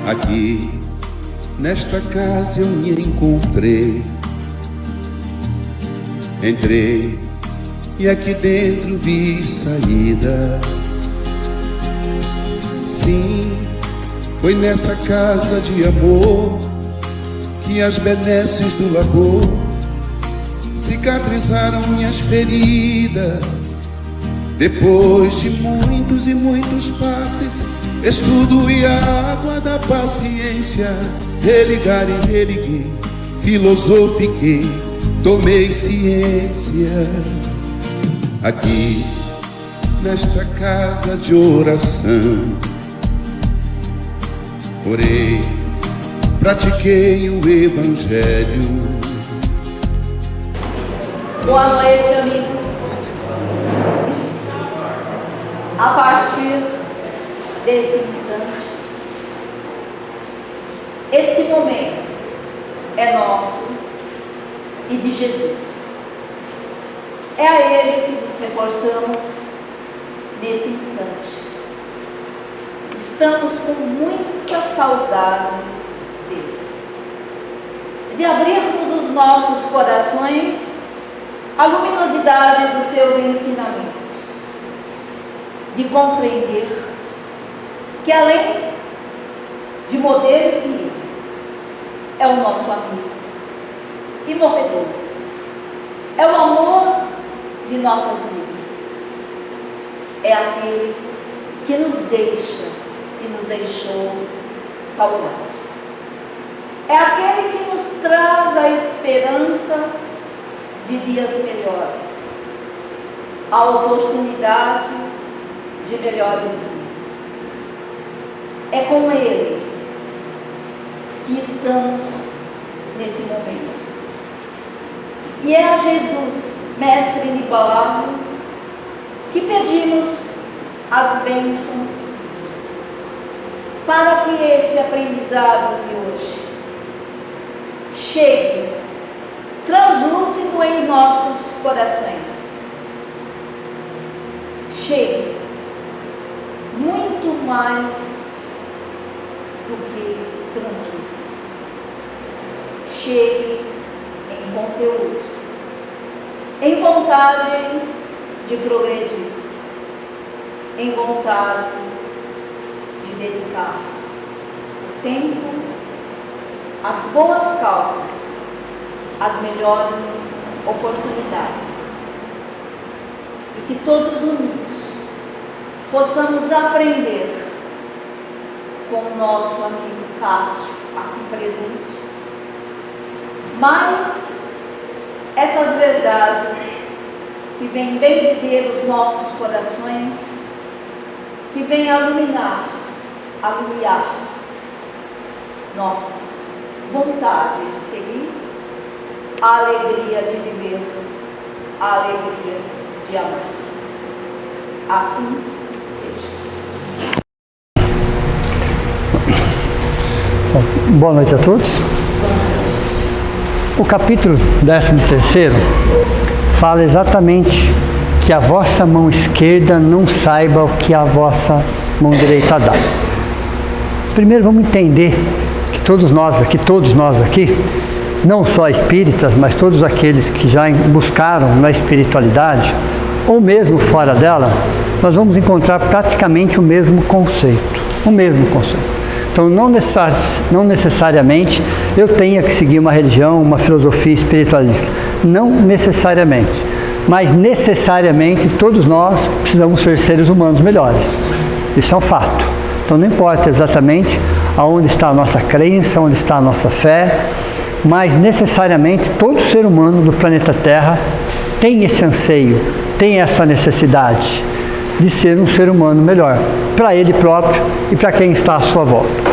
Aqui, nesta casa eu me encontrei. Entrei e aqui dentro vi saída. Sim, foi nessa casa de amor que as benesses do labor cicatrizaram minhas feridas. Depois de muitos e muitos passes, estudo e a água da paciência, religar e religuei, filosofiquei, tomei ciência. Aqui, nesta casa de oração, orei, pratiquei o Evangelho. Boa noite, amigos. A partir deste instante, este momento é nosso e de Jesus. É a Ele que nos reportamos neste instante. Estamos com muita saudade dele, de abrirmos os nossos corações à luminosidade dos seus ensinamentos, de compreender que além de modelo e perigo, é o nosso amigo e morredor, é o amor de nossas vidas, é aquele que nos deixa e nos deixou saudade, é aquele que nos traz a esperança de dias melhores, a oportunidade de melhores dias. É com Ele que estamos nesse momento. E é a Jesus, Mestre inigualável, que pedimos as bênçãos para que esse aprendizado de hoje chegue translúcido em nossos corações. Chegue muito mais do que translúcido. Chegue em conteúdo, em vontade de progredir, em vontade de dedicar o tempo, as boas causas, as melhores oportunidades, e que todos unidos possamos aprender com o nosso amigo Cássio aqui presente, mas essas verdades que vêm bem dizer os nossos corações, que vêm alumiar nossa vontade de seguir, a alegria de viver, a alegria de amar. Assim seja. Boa noite a todos. O capítulo 13º fala exatamente que a vossa mão esquerda não saiba o que a vossa mão direita dá. Primeiro vamos entender que todos nós aqui, não só espíritas, mas todos aqueles que já buscaram na espiritualidade, ou mesmo fora dela, nós vamos encontrar praticamente o mesmo conceito. Então, não necessariamente eu tenha que seguir uma religião, uma filosofia espiritualista. Não necessariamente. Mas necessariamente todos nós precisamos ser seres humanos melhores. Isso é um fato. Então, não importa exatamente aonde está a nossa crença, onde está a nossa fé, mas necessariamente todo ser humano do planeta Terra tem esse anseio, tem essa necessidade de ser um ser humano melhor, para ele próprio e para quem está à sua volta.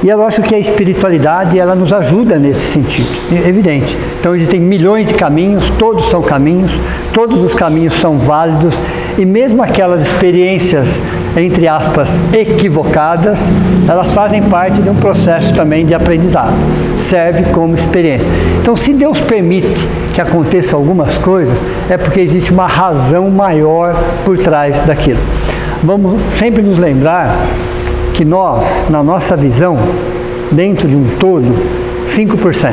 E eu acho que a espiritualidade, ela nos ajuda nesse sentido, é evidente. Então existem milhões de caminhos, todos são caminhos, todos os caminhos são válidos, e mesmo aquelas experiências, entre aspas, equivocadas, elas fazem parte de um processo também de aprendizado, serve como experiência. Então, se Deus permite que aconteçam algumas coisas, é porque existe uma razão maior por trás daquilo. Vamos sempre nos lembrar que que nós, na nossa visão, dentro de um todo, 5%.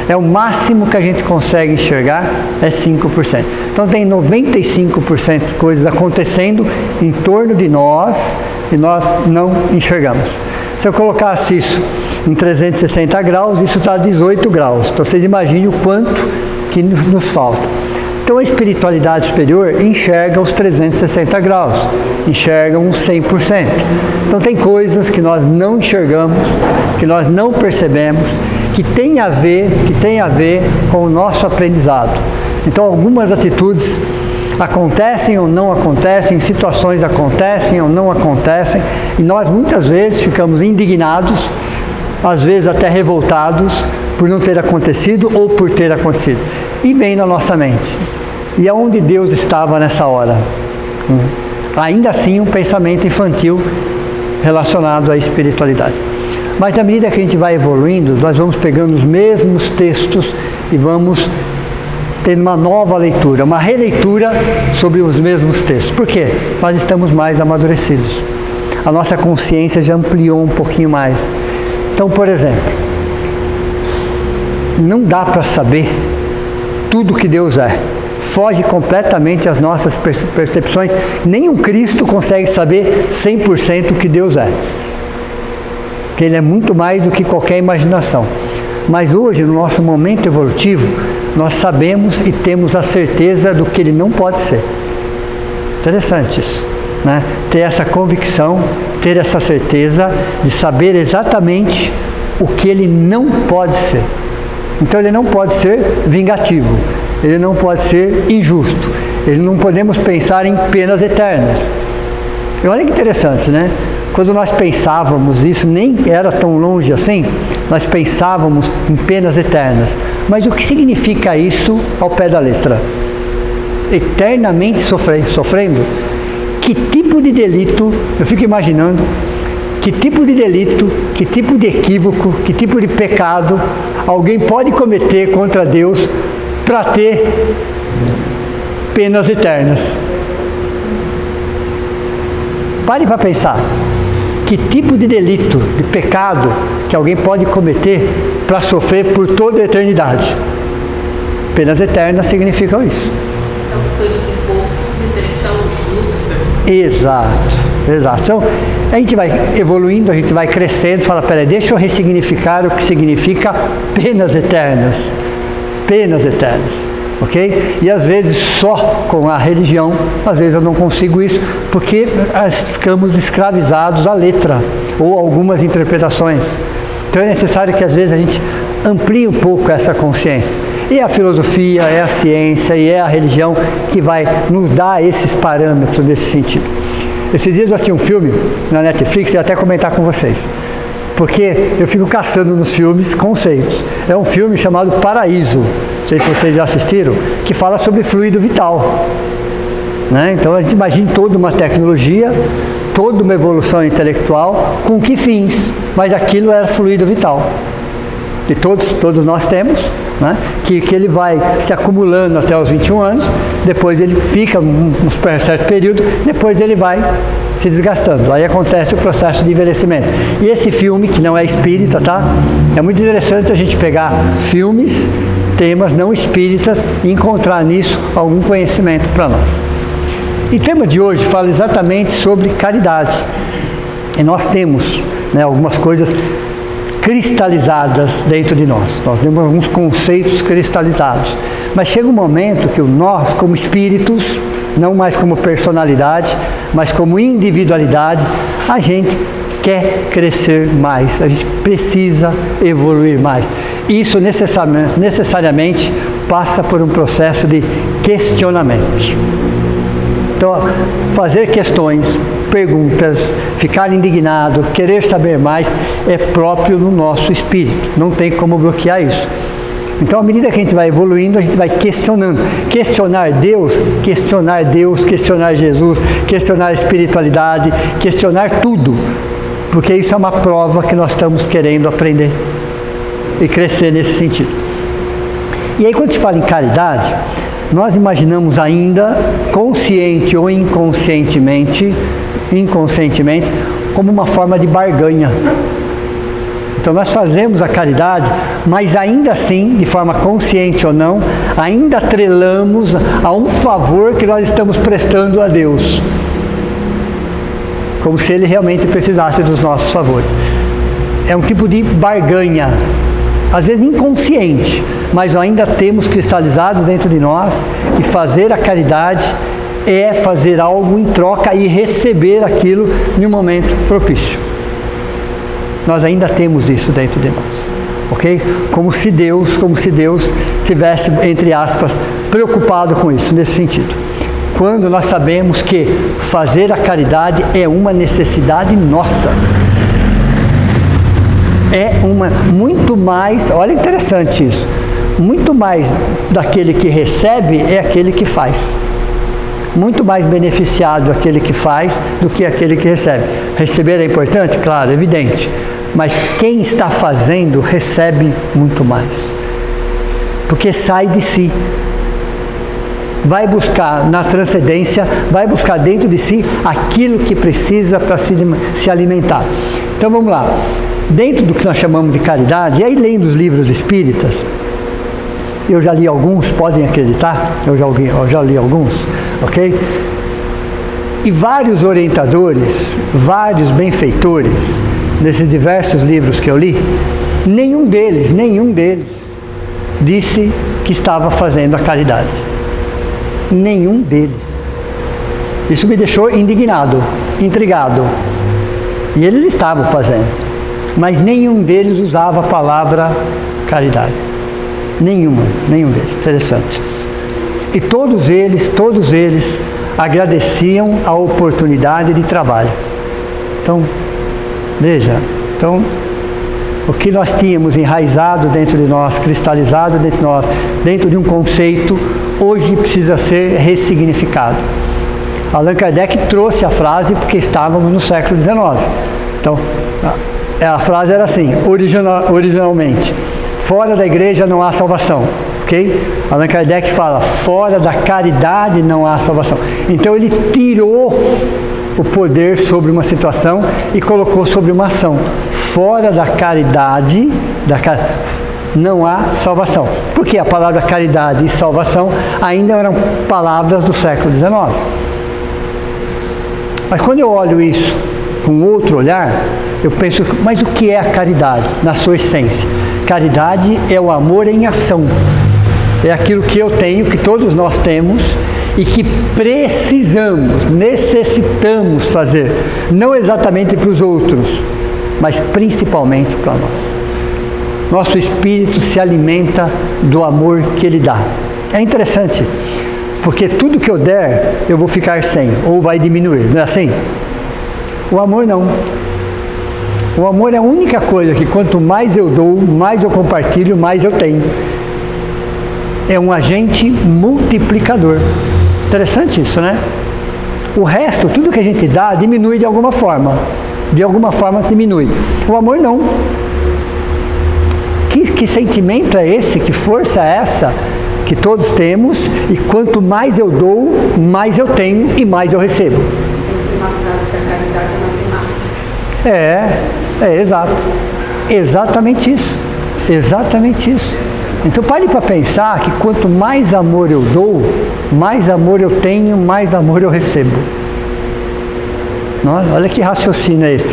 É o máximo que a gente consegue enxergar, é 5%. Então tem 95% de coisas acontecendo em torno de nós e nós não enxergamos. Se eu colocasse isso em 360 graus, isso dá 18 graus. Então vocês imaginem o quanto que nos falta. Então a espiritualidade superior enxerga os 360 graus, enxerga os 100%. Então tem coisas que nós não enxergamos, que nós não percebemos, que tem a ver com o nosso aprendizado. Então algumas atitudes acontecem ou não acontecem, situações acontecem ou não acontecem, e nós muitas vezes ficamos indignados, às vezes até revoltados por não ter acontecido ou por ter acontecido. E vem na nossa mente. E aonde Deus estava nessa hora? Ainda assim um pensamento infantil relacionado à espiritualidade. Mas à medida que a gente vai evoluindo, nós vamos pegando os mesmos textos e vamos tendo uma nova leitura, uma releitura sobre os mesmos textos. Por quê? Nós estamos mais amadurecidos. A nossa consciência já ampliou um pouquinho mais. Então, por exemplo, não dá para saber tudo que Deus é. Foge completamente às nossas percepções. Nenhum Cristo consegue saber 100% o que Deus é. Porque Ele é muito mais do que qualquer imaginação. Mas hoje, no nosso momento evolutivo, nós sabemos e temos a certeza do que Ele não pode ser. Interessante isso, né? Ter essa convicção, ter essa certeza de saber exatamente o que Ele não pode ser. Então Ele não pode ser vingativo, Ele não pode ser injusto, Ele não podemos pensar em penas eternas. E olha que interessante, né? Quando nós pensávamos isso, nem era tão longe assim, nós pensávamos em penas eternas. Mas o que significa isso ao pé da letra? Eternamente sofrendo? Que tipo de delito, eu fico imaginando, que tipo de delito, que tipo de equívoco, que tipo de pecado alguém pode cometer contra Deus para ter penas eternas? Pare para pensar. Que tipo de delito, de pecado que alguém pode cometer para sofrer por toda a eternidade? Penas eternas significam isso. É o que foi nos imposto referente ao Lúcifer. Exato. Então, a gente vai evoluindo, a gente vai crescendo, fala, peraí, deixa eu ressignificar o que significa penas eternas. Penas eternas. Ok? E às vezes só com a religião, às vezes eu não consigo isso, porque ficamos escravizados à letra ou algumas interpretações. Então é necessário que às vezes a gente amplie um pouco essa consciência. E a filosofia, é a ciência e é a religião que vai nos dar esses parâmetros nesse sentido. Esses dias eu assisti um filme na Netflix e ia até comentar com vocês, porque eu fico caçando nos filmes conceitos. É um filme chamado Paraíso, não sei se vocês já assistiram, que fala sobre fluido vital, né? Então a gente imagina toda uma tecnologia, toda uma evolução intelectual, com que fins? Mas aquilo era fluido vital. E todos nós temos, né? que ele vai se acumulando até os 21 anos, depois ele fica um certo período, depois ele vai se desgastando. Aí acontece o processo de envelhecimento. E esse filme, que não é espírita, tá? É muito interessante a gente pegar filmes, temas não espíritas e encontrar nisso algum conhecimento para nós. E o tema de hoje fala exatamente sobre caridade. E nós temos, né, algumas coisas cristalizadas dentro de nós. Nós temos alguns conceitos cristalizados. Mas chega um momento que nós, como espíritos, não mais como personalidade, mas como individualidade, a gente quer crescer mais, a gente precisa evoluir mais. Isso necessariamente passa por um processo de questionamento. Então, fazer questões, perguntas, ficar indignado, querer saber mais, é próprio no nosso espírito, não tem como bloquear isso. Então, à medida que a gente vai evoluindo, a gente vai questionando. Questionar Deus, questionar Jesus, questionar a espiritualidade, questionar tudo. Porque isso é uma prova que nós estamos querendo aprender e crescer nesse sentido. E aí, quando se fala em caridade, nós imaginamos ainda, consciente ou inconscientemente, como uma forma de barganha. Então nós fazemos a caridade, mas ainda assim, de forma consciente ou não, ainda atrelamos a um favor que nós estamos prestando a Deus. Como se Ele realmente precisasse dos nossos favores. É um tipo de barganha, às vezes inconsciente, mas ainda temos cristalizado dentro de nós que fazer a caridade é fazer algo em troca e receber aquilo em um momento propício. Nós ainda temos isso dentro de nós, ok? Como se Deus tivesse, entre aspas, preocupado com isso, nesse sentido. Quando nós sabemos que fazer a caridade é uma necessidade nossa. É muito mais, olha interessante isso, muito mais daquele que recebe é aquele que faz. Muito mais beneficiado aquele que faz do que aquele que recebe. Receber é importante? Claro, evidente. Mas quem está fazendo recebe muito mais. Porque sai de si. Vai buscar na transcendência, vai buscar dentro de si aquilo que precisa para se alimentar. Então vamos lá. Dentro do que nós chamamos de caridade, e aí lendo os livros espíritas, eu já li alguns, podem acreditar, eu já li alguns, ok? E vários orientadores, vários benfeitores, nesses diversos livros que eu li, nenhum deles disse que estava fazendo a caridade. Nenhum deles. Isso me deixou indignado, intrigado. E eles estavam fazendo, mas nenhum deles usava a palavra caridade. Nenhum deles. Interessante. E todos eles agradeciam a oportunidade de trabalho. Então, veja, o que nós tínhamos enraizado dentro de nós, cristalizado dentro de nós, dentro de um conceito, hoje precisa ser ressignificado. Allan Kardec trouxe a frase porque estávamos no século XIX. Então, a frase era assim, originalmente, fora da igreja não há salvação, ok? Allan Kardec fala, fora da caridade não há salvação. Então ele tirou o poder sobre uma situação e colocou sobre uma ação. Fora da caridade, não há salvação. Porque a palavra caridade e salvação ainda eram palavras do século XIX. Mas quando eu olho isso com outro olhar, eu penso, mas o que é a caridade na sua essência? Caridade é o amor em ação. É aquilo que eu tenho, que todos nós temos e que necessitamos fazer. Não exatamente para os outros, mas principalmente para nós. Nosso espírito se alimenta do amor que Ele dá. É interessante, porque tudo que eu der, eu vou ficar sem, ou vai diminuir, não é assim? O amor não. O amor é a única coisa que quanto mais eu dou, mais eu compartilho, mais eu tenho. É um agente multiplicador. Interessante isso, né? O resto, tudo que a gente dá, diminui de alguma forma. De alguma forma diminui. O amor não. Que sentimento é esse? Que força é essa? Que todos temos, e quanto mais eu dou, mais eu tenho e mais eu recebo. Tem uma frase que a caridade é matemática. Exato. Exatamente isso. Então pare para pensar que quanto mais amor eu dou, mais amor eu tenho, mais amor eu recebo. Nossa, olha que raciocínio é esse.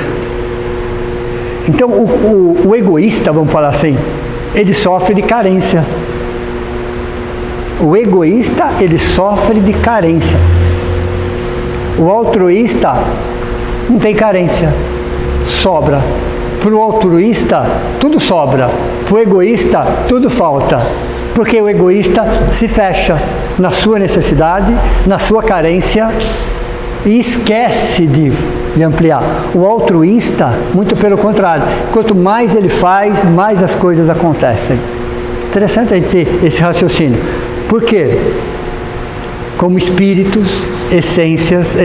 Então o egoísta, vamos falar assim, ele sofre de carência. O egoísta, ele sofre de carência. O altruísta não tem carência, sobra. Para o altruísta, tudo sobra. Para o egoísta, tudo falta. Porque o egoísta se fecha na sua necessidade, na sua carência e esquece de ampliar. O altruísta, muito pelo contrário, quanto mais ele faz, mais as coisas acontecem. Interessante a gente ter esse raciocínio. Por quê? Como espíritos, essências,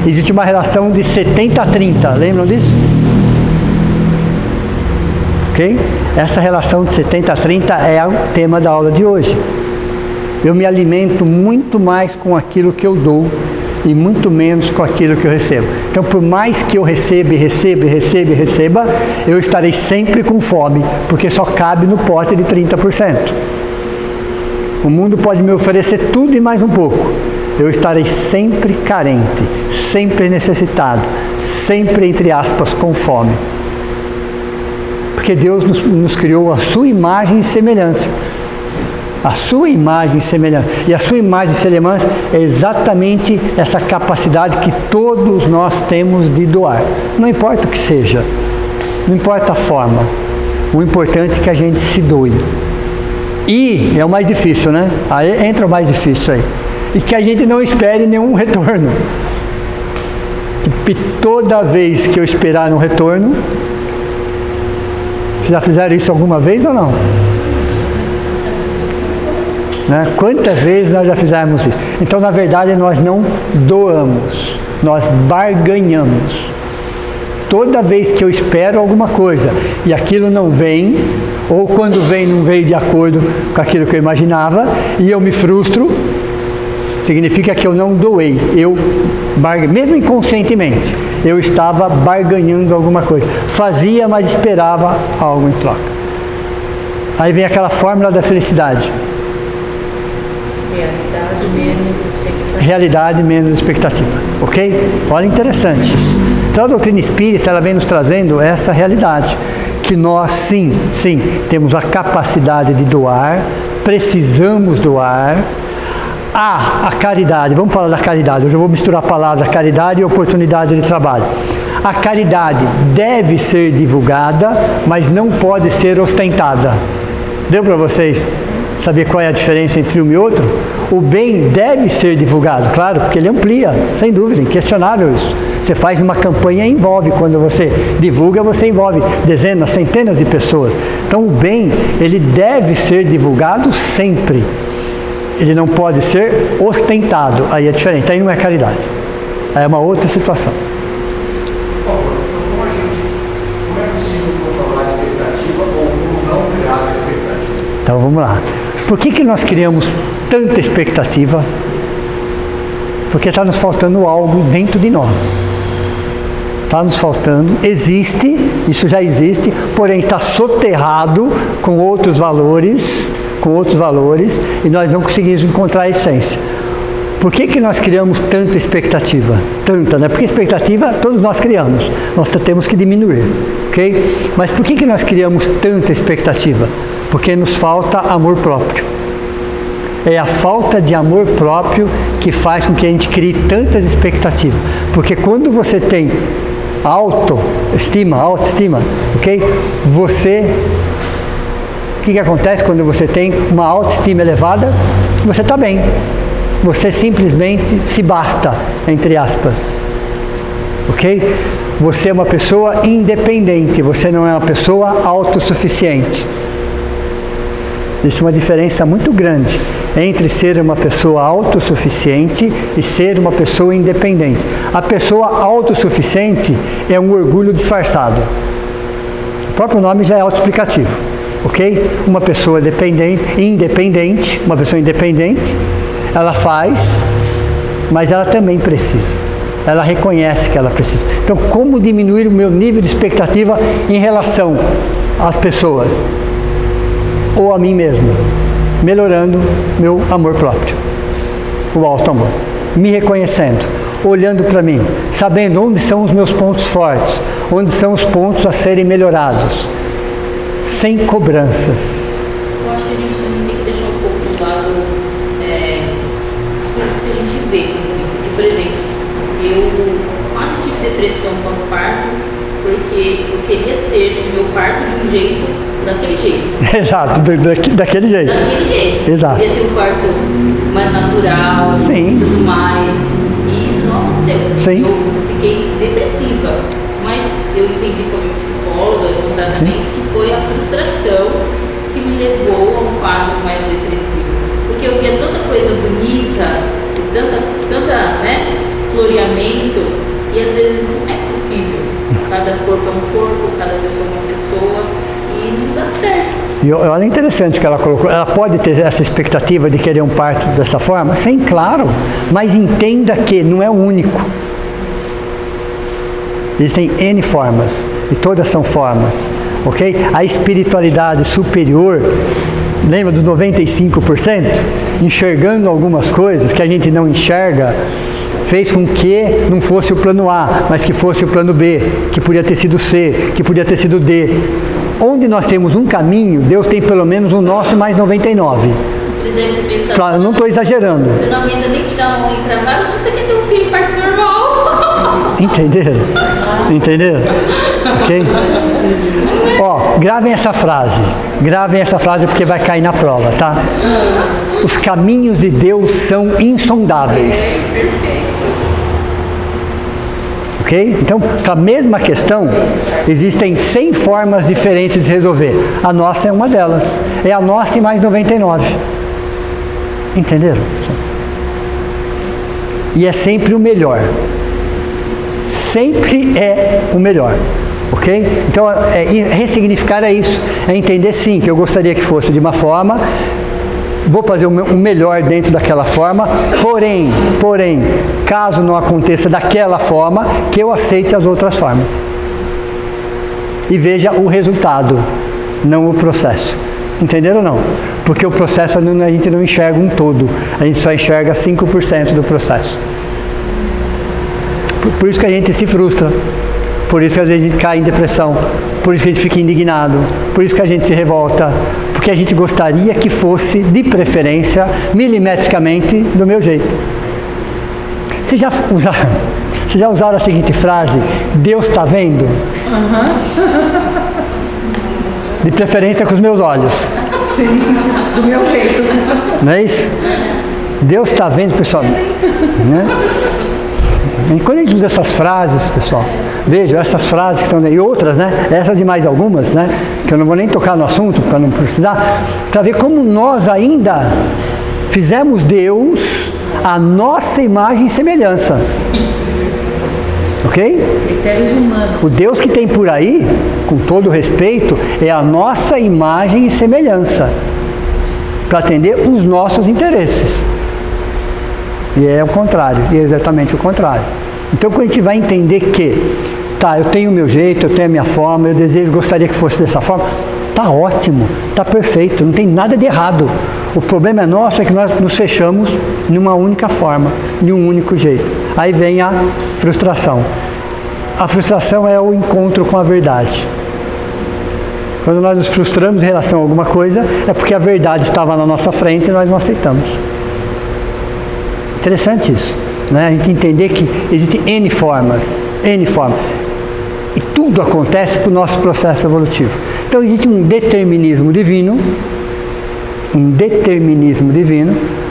existe uma relação de 70-30, lembram disso? Ok? Essa relação de 70-30 é o tema da aula de hoje. Eu me alimento muito mais com aquilo que eu dou e muito menos com aquilo que eu recebo. Então, por mais que eu receba, eu estarei sempre com fome, porque só cabe no pote de 30%. O mundo pode me oferecer tudo e mais um pouco. Eu estarei sempre carente, sempre necessitado, sempre, entre aspas, com fome. Porque Deus nos criou a sua imagem e semelhança. A sua imagem e semelhança. E a sua imagem e semelhança é exatamente essa capacidade que todos nós temos de doar. Não importa o que seja, não importa a forma. O importante é que a gente se doe. E é o mais difícil, né? Aí entra o mais difícil aí. E que a gente não espere nenhum retorno. Que toda vez que eu esperar um retorno, vocês já fizeram isso alguma vez ou não? Né? Quantas vezes nós já fizemos isso? Então, na verdade, nós não doamos, nós barganhamos. Toda vez que eu espero alguma coisa e aquilo não vem, ou quando vem não veio de acordo com aquilo que eu imaginava, e eu me frustro, significa que eu não doei, mesmo inconscientemente, eu estava barganhando alguma coisa. Fazia, mas esperava algo em troca. Aí vem aquela fórmula da felicidade. Realidade menos expectativa. Ok? Olha, interessante isso. Então a doutrina espírita, ela vem nos trazendo essa realidade. Que nós, sim, temos a capacidade de doar, precisamos doar. A caridade, vamos falar da caridade, hoje eu vou misturar a palavra caridade e oportunidade de trabalho. A caridade deve ser divulgada, mas não pode ser ostentada. Deu para vocês saber qual é a diferença entre um e outro? O bem deve ser divulgado, claro, porque ele amplia, sem dúvida, inquestionável isso. Você faz uma campanha e envolve, quando você divulga, você envolve dezenas, centenas de pessoas. Então o bem, ele deve ser divulgado sempre. Ele não pode ser ostentado, aí é diferente, aí não é caridade, aí é uma outra situação. Por favor, então como é possível controlar a expectativa ou não criar a expectativa? Então vamos lá. Por que nós criamos tanta expectativa? Porque está nos faltando algo dentro de nós. Está nos faltando, existe, isso já existe, porém está soterrado com outros valores, e nós não conseguimos encontrar a essência. Por que nós criamos tanta expectativa? Tanta, né? Porque expectativa todos nós criamos, nós temos que diminuir, ok? Mas por que nós criamos tanta expectativa? Porque nos falta amor próprio. É a falta de amor próprio que faz com que a gente crie tantas expectativas. Porque quando você tem autoestima, ok? O que acontece quando você tem uma autoestima elevada? Você está bem. Você simplesmente se basta, entre aspas. Ok? Você é uma pessoa independente, você não é uma pessoa autossuficiente. Existe uma diferença muito grande entre ser uma pessoa autossuficiente e ser uma pessoa independente. A pessoa autossuficiente é um orgulho disfarçado. O próprio nome já é autoexplicativo. Ok? Uma pessoa independente, ela faz, mas ela também precisa. Ela reconhece que ela precisa. Então, como diminuir o meu nível de expectativa em relação às pessoas? Ou a mim mesmo? Melhorando meu amor próprio. O auto-amor. Me reconhecendo, olhando para mim, sabendo onde são os meus pontos fortes, onde são os pontos a serem melhorados. Sem cobranças. Eu acho que a gente também tem que deixar um pouco de lado as coisas que a gente vê também. Porque, por exemplo, eu quase tive depressão pós-parto porque eu queria ter o meu parto de um jeito, daquele jeito. Exato, daquele jeito. Daquele jeito. Exato. Eu queria ter um parto mais natural, sim, tudo mais. E isso não aconteceu. Sim. Eu fiquei depressiva. Mas eu entendi com a minha psicóloga, com o tratamento, que foi a frustração que me levou a um quadro mais depressivo. Porque eu via tanta coisa bonita, tanta floreamento, e às vezes não é possível. Cada corpo é um corpo, cada pessoa é uma pessoa, e não dá certo. E olha, interessante que ela colocou. Ela pode ter essa expectativa de querer um parto dessa forma? Sim, claro. Mas entenda que não é o único. Existem N formas. E todas são formas. Ok? A espiritualidade superior, lembra dos 95%? Enxergando algumas coisas que a gente não enxerga, fez com que não fosse o plano A, mas que fosse o plano B, que podia ter sido C, que podia ter sido D. Onde nós temos um caminho, Deus tem pelo menos o nosso mais 99. Eles devem ter pensado, Claro, não estou exagerando. Você não aguenta nem tirar a mão encravada, como você quer ter um filho parto normal? Entenderam? Entenderam? Ok? Ó, gravem essa frase. Gravem essa frase porque vai cair na prova, tá? Os caminhos de Deus são insondáveis. Ok? Então, para a mesma questão, existem 100 formas diferentes de resolver. A nossa é uma delas. É a nossa e mais 99. Entenderam? E é sempre o melhor. Sempre é o melhor. Ok? Então, ressignificar é isso. É entender, sim, que eu gostaria que fosse de uma forma, vou fazer o melhor dentro daquela forma, porém, caso não aconteça daquela forma, que eu aceite as outras formas. E veja o resultado, não o processo. Entenderam ou não? Porque o processo a gente não enxerga um todo, a gente só enxerga 5% do processo. Por isso que a gente se frustra, por isso que às vezes a gente cai em depressão, por isso que a gente fica indignado, por isso que a gente se revolta, porque a gente gostaria que fosse, de preferência, milimetricamente, do meu jeito. Vocês já usaram a seguinte frase, Deus está vendo? De preferência com os meus olhos. Sim, do meu jeito. Não é isso? Deus está vendo, pessoal. Né? E quando a gente usa essas frases, pessoal, vejam, essas frases que estão aí, e outras, né? Essas e mais algumas, né? Que eu não vou nem tocar no assunto, para não precisar, para ver como nós ainda fizemos Deus a nossa imagem e semelhança. Ok? Critérios humanos. O Deus que tem por aí, com todo respeito, é a nossa imagem e semelhança, para atender os nossos interesses. E é o contrário, e é exatamente o contrário. Então, quando a gente vai entender que, tá, eu tenho o meu jeito, eu tenho a minha forma, eu desejo, gostaria que fosse dessa forma, tá ótimo, tá perfeito, não tem nada de errado. O problema nosso é que nós nos fechamos numa única forma, de um único jeito. Aí vem a frustração. A frustração é o encontro com a verdade. Quando nós nos frustramos em relação a alguma coisa, é porque a verdade estava na nossa frente e nós não aceitamos. Interessante isso, né? A gente entender que existem N formas. E tudo acontece para o nosso processo evolutivo. Então existe um determinismo divino,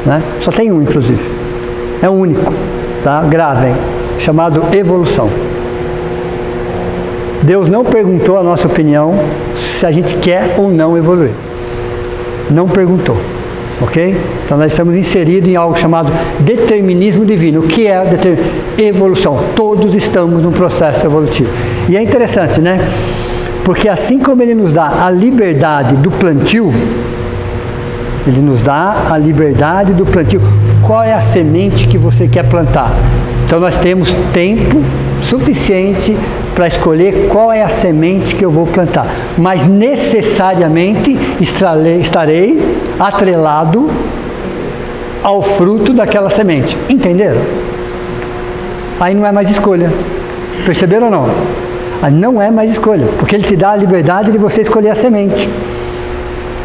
né? Só tem um, inclusive. É o único, tá? Gravem, chamado evolução. Deus não perguntou a nossa opinião se a gente quer ou não evoluir. Não perguntou. Ok? Então nós estamos inseridos em algo chamado determinismo divino. O que é evolução? Todos estamos num processo evolutivo. E é interessante, né? Porque assim como Ele nos dá a liberdade do plantio, Ele nos dá a liberdade do plantio. Qual é a semente que você quer plantar? Então nós temos tempo suficiente para escolher qual é a semente que eu vou plantar. Mas necessariamente estarei atrelado ao fruto daquela semente. Entenderam? Aí não é mais escolha. Perceberam ou não? Aí não é mais escolha, porque Ele te dá a liberdade de você escolher a semente.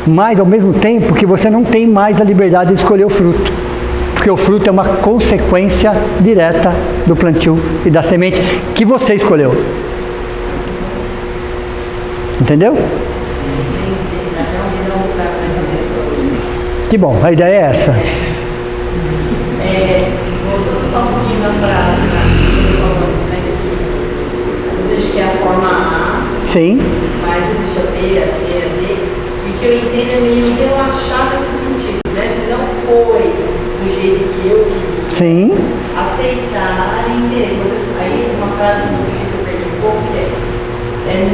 Mas ao mesmo tempo que você não tem mais a liberdade de escolher o fruto. Porque o fruto é uma consequência direta do plantio e da semente que você escolheu. Entendeu? Que bom, a ideia é essa. Voltando só um pouquinho na frase, né? Às vezes que é a forma A, Sim. mas existe a B, a C, a D. E o que eu entendo é meio relaxar nesse sentido, né? Se não foi do jeito que eu queria, Sim. aceitar e entender. Aí uma frase que você perde um pouco que é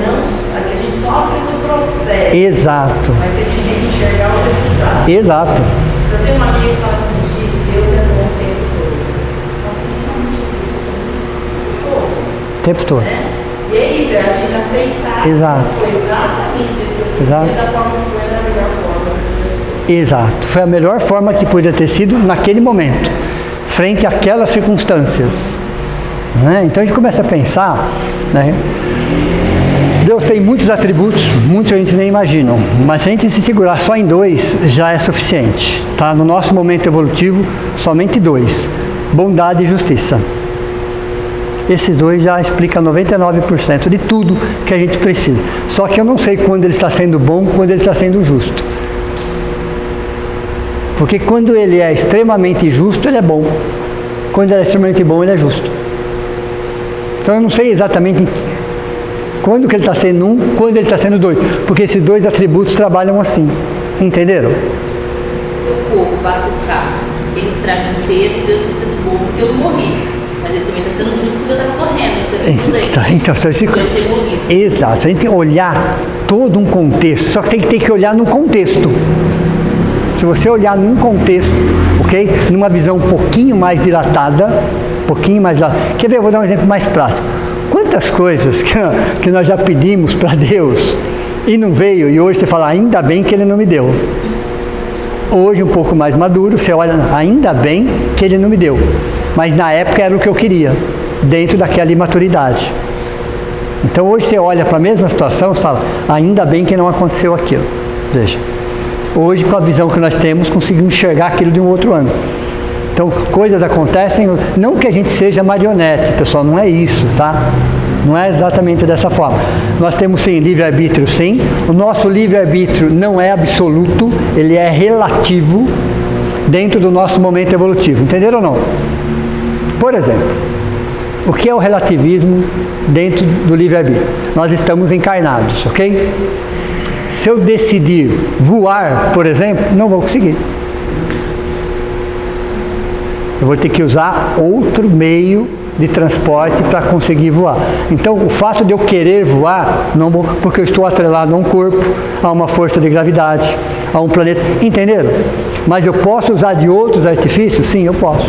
não, que a gente sofre no do processo. Exato. Mas que a gente tem que enxergar o resultado. Exato. Eu tenho uma amiga que fala assim, diz, Deus é bom o tempo todo. Eu falo assim, realmente o tempo todo. O tempo todo. Né? E é isso, é a gente aceitar. Exato. Foi exatamente isso. Exato. Da forma que foi, da melhor forma que podia ser. Exato. Foi a melhor forma que podia ter sido naquele momento, frente àquelas circunstâncias. Né? Então a gente começa a pensar, né? Deus tem muitos atributos, muitos a gente nem imagina, mas se a gente se segurar só em 2, já é suficiente. Tá? No nosso momento evolutivo, somente 2, bondade e justiça. Esses 2 já explicam 99% de tudo que a gente precisa. Só que eu não sei quando ele está sendo bom, quando ele está sendo justo. Porque quando ele é extremamente justo, ele é bom. Quando ele é extremamente bom, ele é justo. Então eu não sei exatamente quando que ele está sendo 1, quando ele está sendo 2. Porque esses 2 atributos trabalham assim. Entenderam? Se o corpo bate o carro, ele estraga inteiro, Deus está sendo bom porque eu não morri. Mas ele também está sendo justo porque eu estava correndo. Então, se a gente... Exato. Se a gente olhar todo um contexto, só que você tem que olhar num contexto. Se você olhar num contexto, ok? Numa visão um pouquinho mais dilatada, quer ver? Eu vou dar um exemplo mais prático. Quantas coisas que nós já pedimos para Deus e não veio, e hoje você fala, ainda bem que Ele não me deu. Hoje, um pouco mais maduro, você olha, ainda bem que Ele não me deu. Mas na época era o que eu queria, dentro daquela imaturidade. Então hoje você olha para a mesma situação e fala, ainda bem que não aconteceu aquilo. Veja, hoje com a visão que nós temos, conseguimos enxergar aquilo de um outro ângulo. Então, coisas acontecem, não que a gente seja marionete, pessoal, não é isso, tá? Não é exatamente dessa forma. Nós temos sim livre-arbítrio, sim. O nosso livre-arbítrio não é absoluto, ele é relativo dentro do nosso momento evolutivo. Entenderam ou não? Por exemplo, o que é o relativismo dentro do livre-arbítrio? Nós estamos encarnados, ok? Se eu decidir voar, por exemplo, não vou conseguir. Eu vou ter que usar outro meio de transporte para conseguir voar. Então, o fato de eu querer voar, não vou, porque eu estou atrelado a um corpo, a uma força de gravidade, a um planeta. Entenderam? Mas eu posso usar de outros artifícios? Sim, eu posso.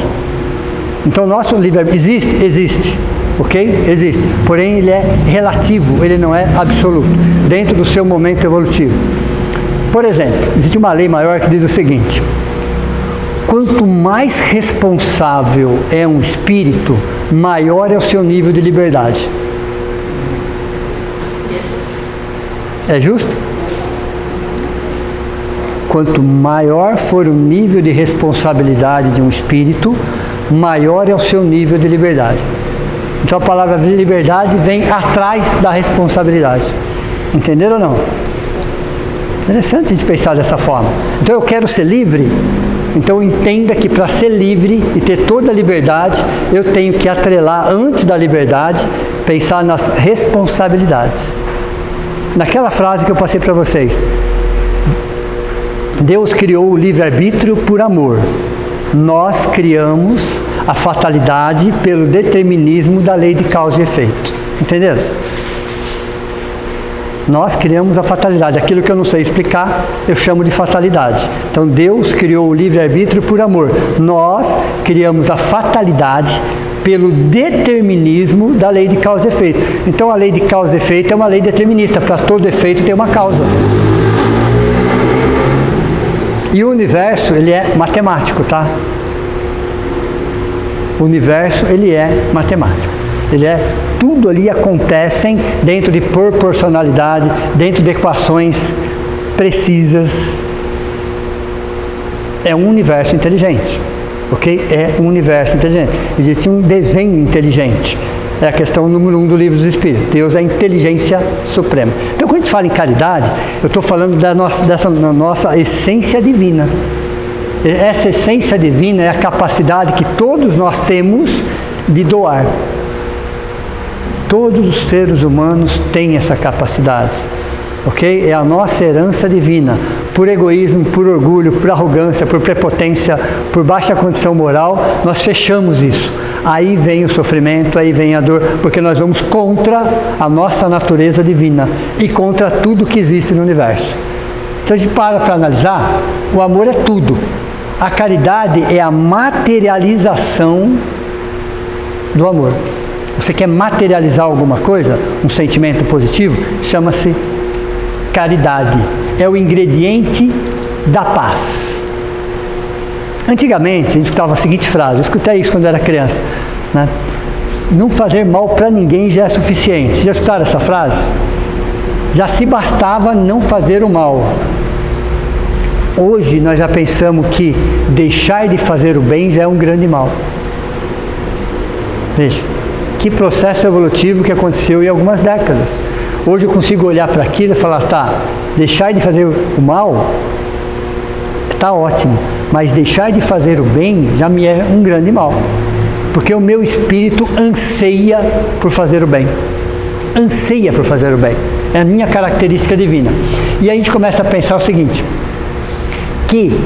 Então, nosso livre-arbítrio existe, ok? Existe. Porém, ele é relativo, ele não é absoluto, dentro do seu momento evolutivo. Por exemplo, existe uma lei maior que diz o seguinte: quanto mais responsável é um espírito, maior é o seu nível de liberdade. É justo? Quanto maior for o nível de responsabilidade de um espírito, maior é o seu nível de liberdade. Então a palavra liberdade vem atrás da responsabilidade. Entenderam ou não? Interessante a gente pensar dessa forma. Então eu quero ser livre. Então entenda que para ser livre e ter toda a liberdade, eu tenho que atrelar antes da liberdade, pensar nas responsabilidades. Naquela frase que eu passei para vocês, Deus criou o livre-arbítrio por amor. Nós criamos a fatalidade pelo determinismo da lei de causa e efeito. Entenderam? Nós criamos a fatalidade. Aquilo que eu não sei explicar, eu chamo de fatalidade. Então, Deus criou o livre-arbítrio por amor. Nós criamos a fatalidade pelo determinismo da lei de causa e efeito. Então, a lei de causa e efeito é uma lei determinista. Para todo efeito tem uma causa. E o universo, ele é matemático, tá? O universo, ele é matemático. Ele é, tudo ali acontecem dentro de proporcionalidade, dentro de equações precisas. É um universo inteligente, ok? É um universo inteligente. Existe um desenho inteligente. É a questão número 1 do Livro dos Espíritos. Deus é a inteligência suprema. Então, quando a gente fala em caridade, eu estou falando dessa nossa essência divina. Essa essência divina é a capacidade que todos nós temos de doar. Todos os seres humanos têm essa capacidade. ok? É a nossa herança divina. Por egoísmo, por orgulho, por arrogância, por prepotência, por baixa condição moral, nós fechamos isso. Aí vem o sofrimento, aí vem a dor, porque nós vamos contra a nossa natureza divina e contra tudo que existe no universo. Então a gente para analisar, o amor é tudo. A caridade é a materialização do amor. Você quer materializar alguma coisa, um sentimento positivo, chama-se caridade. É o ingrediente da paz. Antigamente, a gente escutava a seguinte frase, eu escutei isso quando era criança, né? Não fazer mal para ninguém já é suficiente. Já escutaram essa frase? Já se bastava não fazer o mal. Hoje nós já pensamos que deixar de fazer o bem já é um grande mal. Veja, que processo evolutivo que aconteceu em algumas décadas. Hoje eu consigo olhar para aquilo e falar, tá, deixar de fazer o mal está ótimo, mas deixar de fazer o bem já me é um grande mal. Porque o meu espírito anseia por fazer o bem. Anseia por fazer o bem. É a minha característica divina. E aí a gente começa a pensar o seguinte, que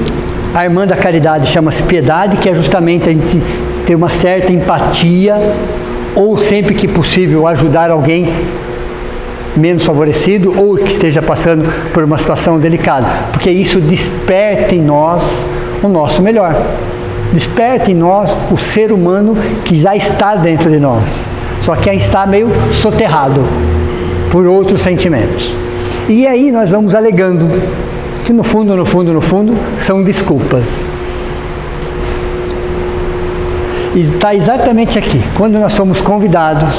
a irmã da caridade chama-se piedade, que é justamente a gente ter uma certa empatia, ou sempre que possível ajudar alguém menos favorecido, ou que esteja passando por uma situação delicada, porque isso desperta em nós o nosso melhor. Desperta em nós o ser humano que já está dentro de nós, só que ainda está meio soterrado por outros sentimentos. E aí nós vamos alegando que no fundo, são desculpas. E está exatamente aqui, quando nós somos convidados,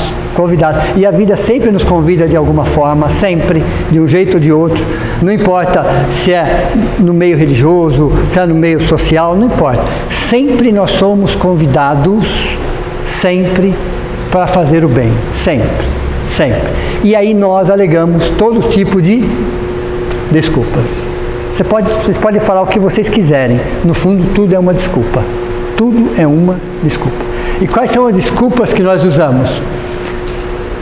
e a vida sempre nos convida de alguma forma, sempre, de um jeito ou de outro, não importa se é no meio religioso, se é no meio social, não importa. Sempre nós somos convidados, sempre, para fazer o bem, sempre. E aí nós alegamos todo tipo de desculpas. Vocês podem falar o que vocês quiserem, no fundo tudo é uma desculpa. Tudo é uma desculpa. E quais são as desculpas que nós usamos?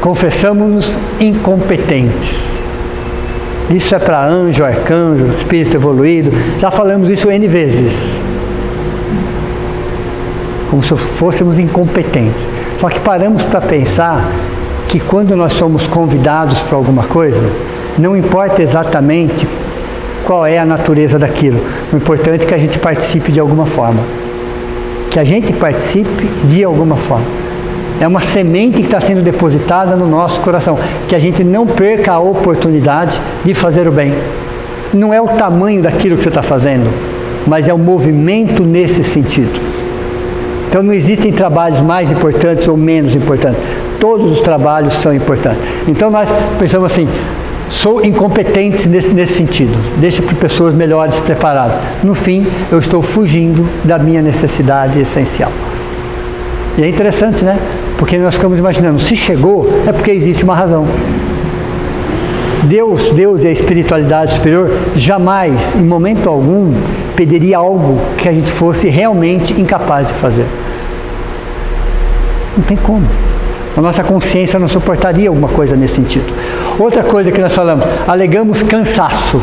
Confessamos-nos incompetentes. Isso é para anjo, arcanjo, espírito evoluído. Já falamos isso N vezes. Como se fôssemos incompetentes. Só que paramos para pensar que quando nós somos convidados para alguma coisa, não importa exatamente qual é a natureza daquilo. O importante é que a gente participe de alguma forma. Que a gente participe de alguma forma. É uma semente que está sendo depositada no nosso coração. Que a gente não perca a oportunidade de fazer o bem. Não é o tamanho daquilo que você está fazendo, mas é o movimento nesse sentido. Então não existem trabalhos mais importantes ou menos importantes. Todos os trabalhos são importantes. Então nós pensamos assim, sou incompetente nesse sentido, deixa para pessoas melhores preparadas. No fim, eu estou fugindo da minha necessidade essencial. E é interessante, né? Porque nós ficamos imaginando, se chegou, é porque existe uma razão. Deus e a espiritualidade superior jamais, em momento algum, pediria algo que a gente fosse realmente incapaz de fazer. Não tem como. A nossa consciência não suportaria alguma coisa nesse sentido. Outra coisa que nós falamos, alegamos cansaço.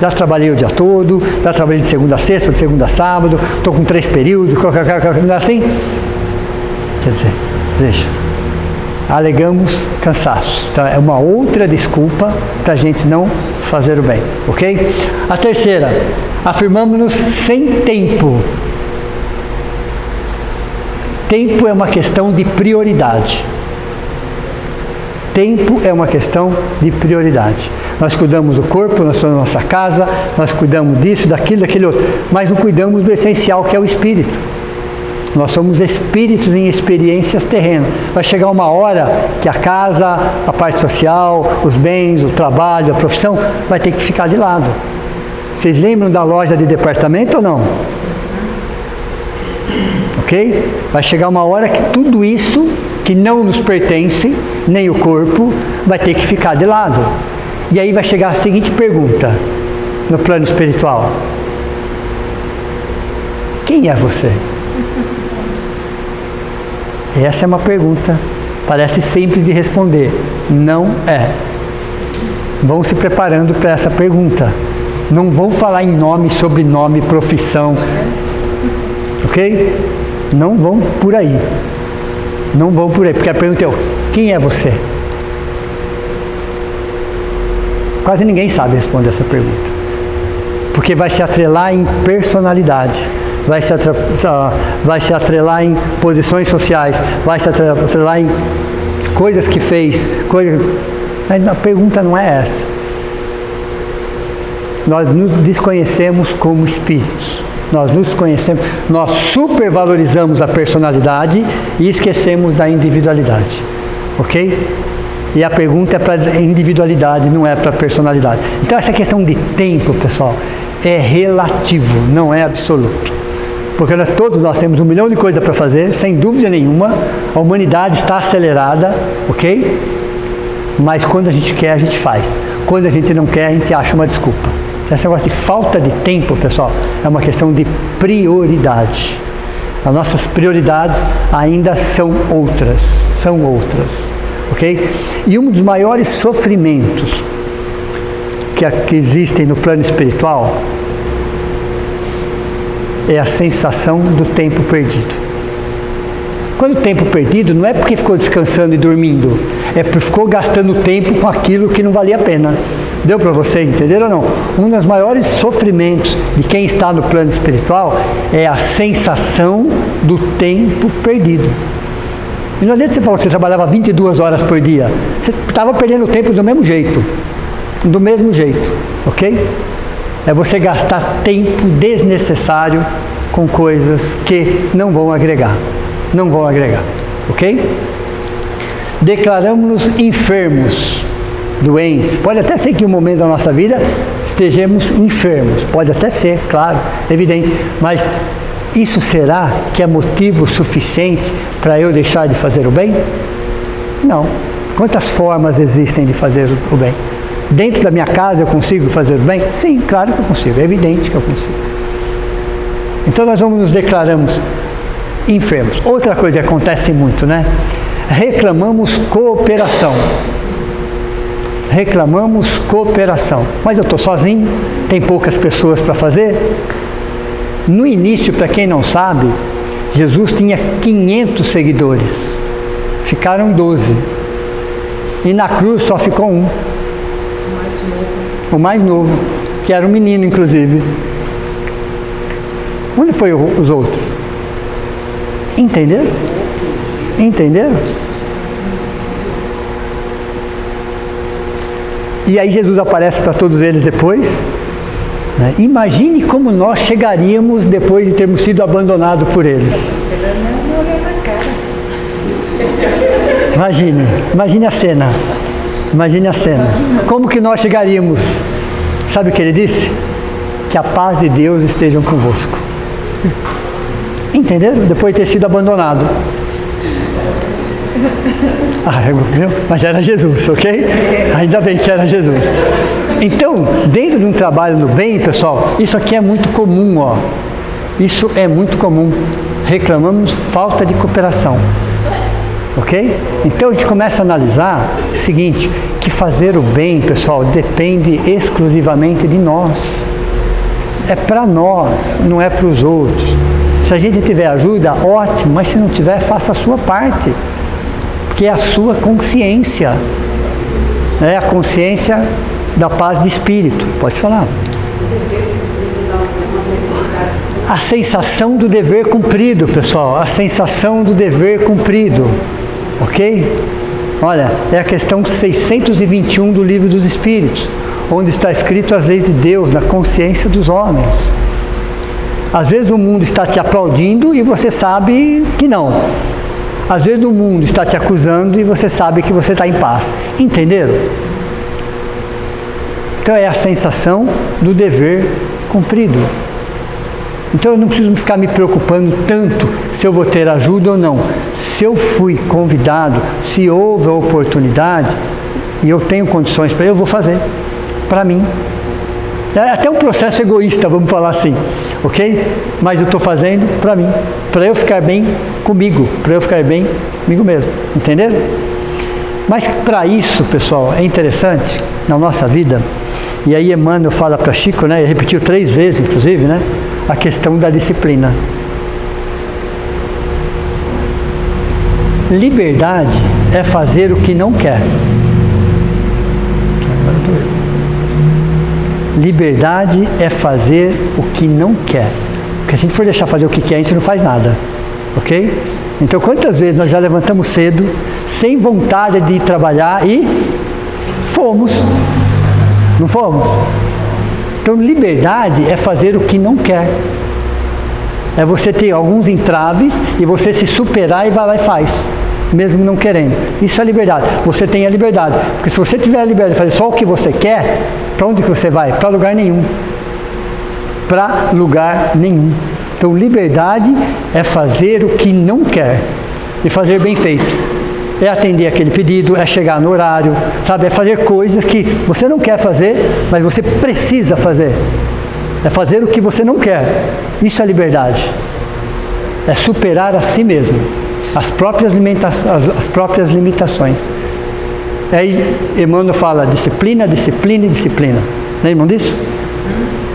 Já trabalhei o dia todo, já trabalhei de segunda a sexta, de segunda a sábado, estou com 3 períodos, não é assim? Quer dizer, veja, alegamos cansaço. Então é uma outra desculpa para a gente não fazer o bem, ok? A terceira, afirmamos-nos sem tempo. Tempo é uma questão de prioridade. Tempo é uma questão de prioridade. Nós cuidamos do corpo, nós cuidamos da nossa casa, nós cuidamos disso, daquilo, daquele outro, mas não cuidamos do essencial, que é o espírito. Nós somos espíritos em experiências terrenas. Vai chegar uma hora que a casa, a parte social, os bens, o trabalho, a profissão, vai ter que ficar de lado. Vocês lembram da loja de departamento ou não? Ok? Vai chegar uma hora que tudo isso, que não nos pertence, nem o corpo, vai ter que ficar de lado. E aí vai chegar a seguinte pergunta, no plano espiritual. Quem é você? Essa é uma pergunta, parece simples de responder. Não é. vão se preparando para essa pergunta. Não vão falar em nome, sobrenome, profissão. Ok? Não vão por aí. Não vão por aí, porque a pergunta é: quem é você? Quase ninguém sabe responder essa pergunta. Porque vai se atrelar em personalidade, vai se atrelar em posições sociais, vai se atrelar em coisas que fez, Mas a pergunta não é essa. Nós nos desconhecemos como espíritos. Nós nos conhecemos, nós supervalorizamos a personalidade e esquecemos da individualidade. Ok? E a pergunta é para a individualidade, não é para a personalidade. Então essa questão de tempo, pessoal, é relativo, não é absoluto. Porque todos nós temos 1 milhão de coisas para fazer, sem dúvida nenhuma. A humanidade está acelerada, ok? Mas quando a gente quer, a gente faz. Quando a gente não quer, a gente acha uma desculpa. Esse negócio de falta de tempo, pessoal, é uma questão de prioridade. As nossas prioridades ainda são outras, ok? E um dos maiores sofrimentos que existem no plano espiritual é a sensação do tempo perdido. Quando o tempo perdido, não é porque ficou descansando e dormindo, é porque ficou gastando tempo com aquilo que não valia a pena. Deu para você entender ou não? Um dos maiores sofrimentos de quem está no plano espiritual é a sensação do tempo perdido. E não adianta você falar que você trabalhava 22 horas por dia. Você estava perdendo tempo do mesmo jeito. Do mesmo jeito, ok? É você gastar tempo desnecessário com coisas que não vão agregar. Não vão agregar, ok? Declaramos-nos enfermos, doentes. Pode até ser que em um momento da nossa vida estejamos enfermos. Pode até ser, claro, evidente. Mas isso será que é motivo suficiente para eu deixar de fazer o bem? Não. Quantas formas existem de fazer o bem? Dentro da minha casa eu consigo fazer o bem? Sim, claro que eu consigo. É evidente que eu consigo. Então nós nos declaramos enfermos. Outra coisa que acontece muito, né? Reclamamos cooperação. Reclamamos cooperação. Mas eu estou sozinho, tem poucas pessoas para fazer. No início, para quem não sabe, Jesus tinha 500 seguidores. Ficaram 12. E na cruz só ficou um. O mais novo, que era um menino, inclusive. Onde foi os outros? Entenderam? Entenderam? E aí Jesus aparece para todos eles depois. Né? Imagine como nós chegaríamos depois de termos sido abandonados por eles. Imagine a cena. Imagine a cena. Como que nós chegaríamos? Sabe o que ele disse? Que a paz de Deus esteja convosco. Entenderam? Depois de ter sido abandonado. Mas era Jesus, ok? Ainda bem que era Jesus. Então, dentro de um trabalho no bem, pessoal, isso aqui é muito comum, ó. Isso é muito comum. Reclamamos falta de cooperação. Ok? Então a gente começa a analisar o seguinte, que fazer o bem, pessoal, depende exclusivamente de nós. É para nós, não é para os outros. Se a gente tiver ajuda, ótimo, mas se não tiver, faça a sua parte. Porque é a sua consciência. É a consciência da paz de espírito. Pode falar. A sensação do dever cumprido, pessoal. A sensação do dever cumprido. Ok? Olha, é a questão 621 do Livro dos Espíritos, onde está escrito as leis de Deus na consciência dos homens. Às vezes o mundo está te aplaudindo e você sabe que não. Às vezes o mundo está te acusando e você sabe que você está em paz. Entenderam? Então é a sensação do dever cumprido. Então eu não preciso ficar me preocupando tanto se eu vou ter ajuda ou não. Se eu fui convidado, se houve a oportunidade e eu tenho condições para eu vou fazer para mim. É até um processo egoísta, vamos falar assim, ok? Mas eu estou fazendo para mim, para eu ficar bem comigo, para eu ficar bem comigo mesmo, entenderam? Mas para isso, pessoal, é interessante na nossa vida, e aí Emmanuel fala para Chico, né, ele repetiu 3 vezes, inclusive, né, a questão da disciplina. Liberdade é fazer o que não quer. Liberdade é fazer o que não quer. Porque se a gente for deixar fazer o que quer, a gente não faz nada. Ok? Então, quantas vezes nós já levantamos cedo, sem vontade de ir trabalhar e fomos? Não fomos? Então, liberdade é fazer o que não quer. É você ter alguns entraves e você se superar e vai lá e faz, mesmo não querendo. Isso é liberdade. Você tem a liberdade. Porque se você tiver a liberdade de fazer só o que você quer, para onde que você vai? Para lugar nenhum. Para lugar nenhum. Então, liberdade é fazer o que não quer e fazer bem feito. É atender aquele pedido, é chegar no horário, sabe? É fazer coisas que você não quer fazer, mas você precisa fazer. É fazer o que você não quer. Isso é liberdade. É superar a si mesmo, as próprias limitações. Aí Emmanuel fala disciplina, disciplina e disciplina. Lembram disso?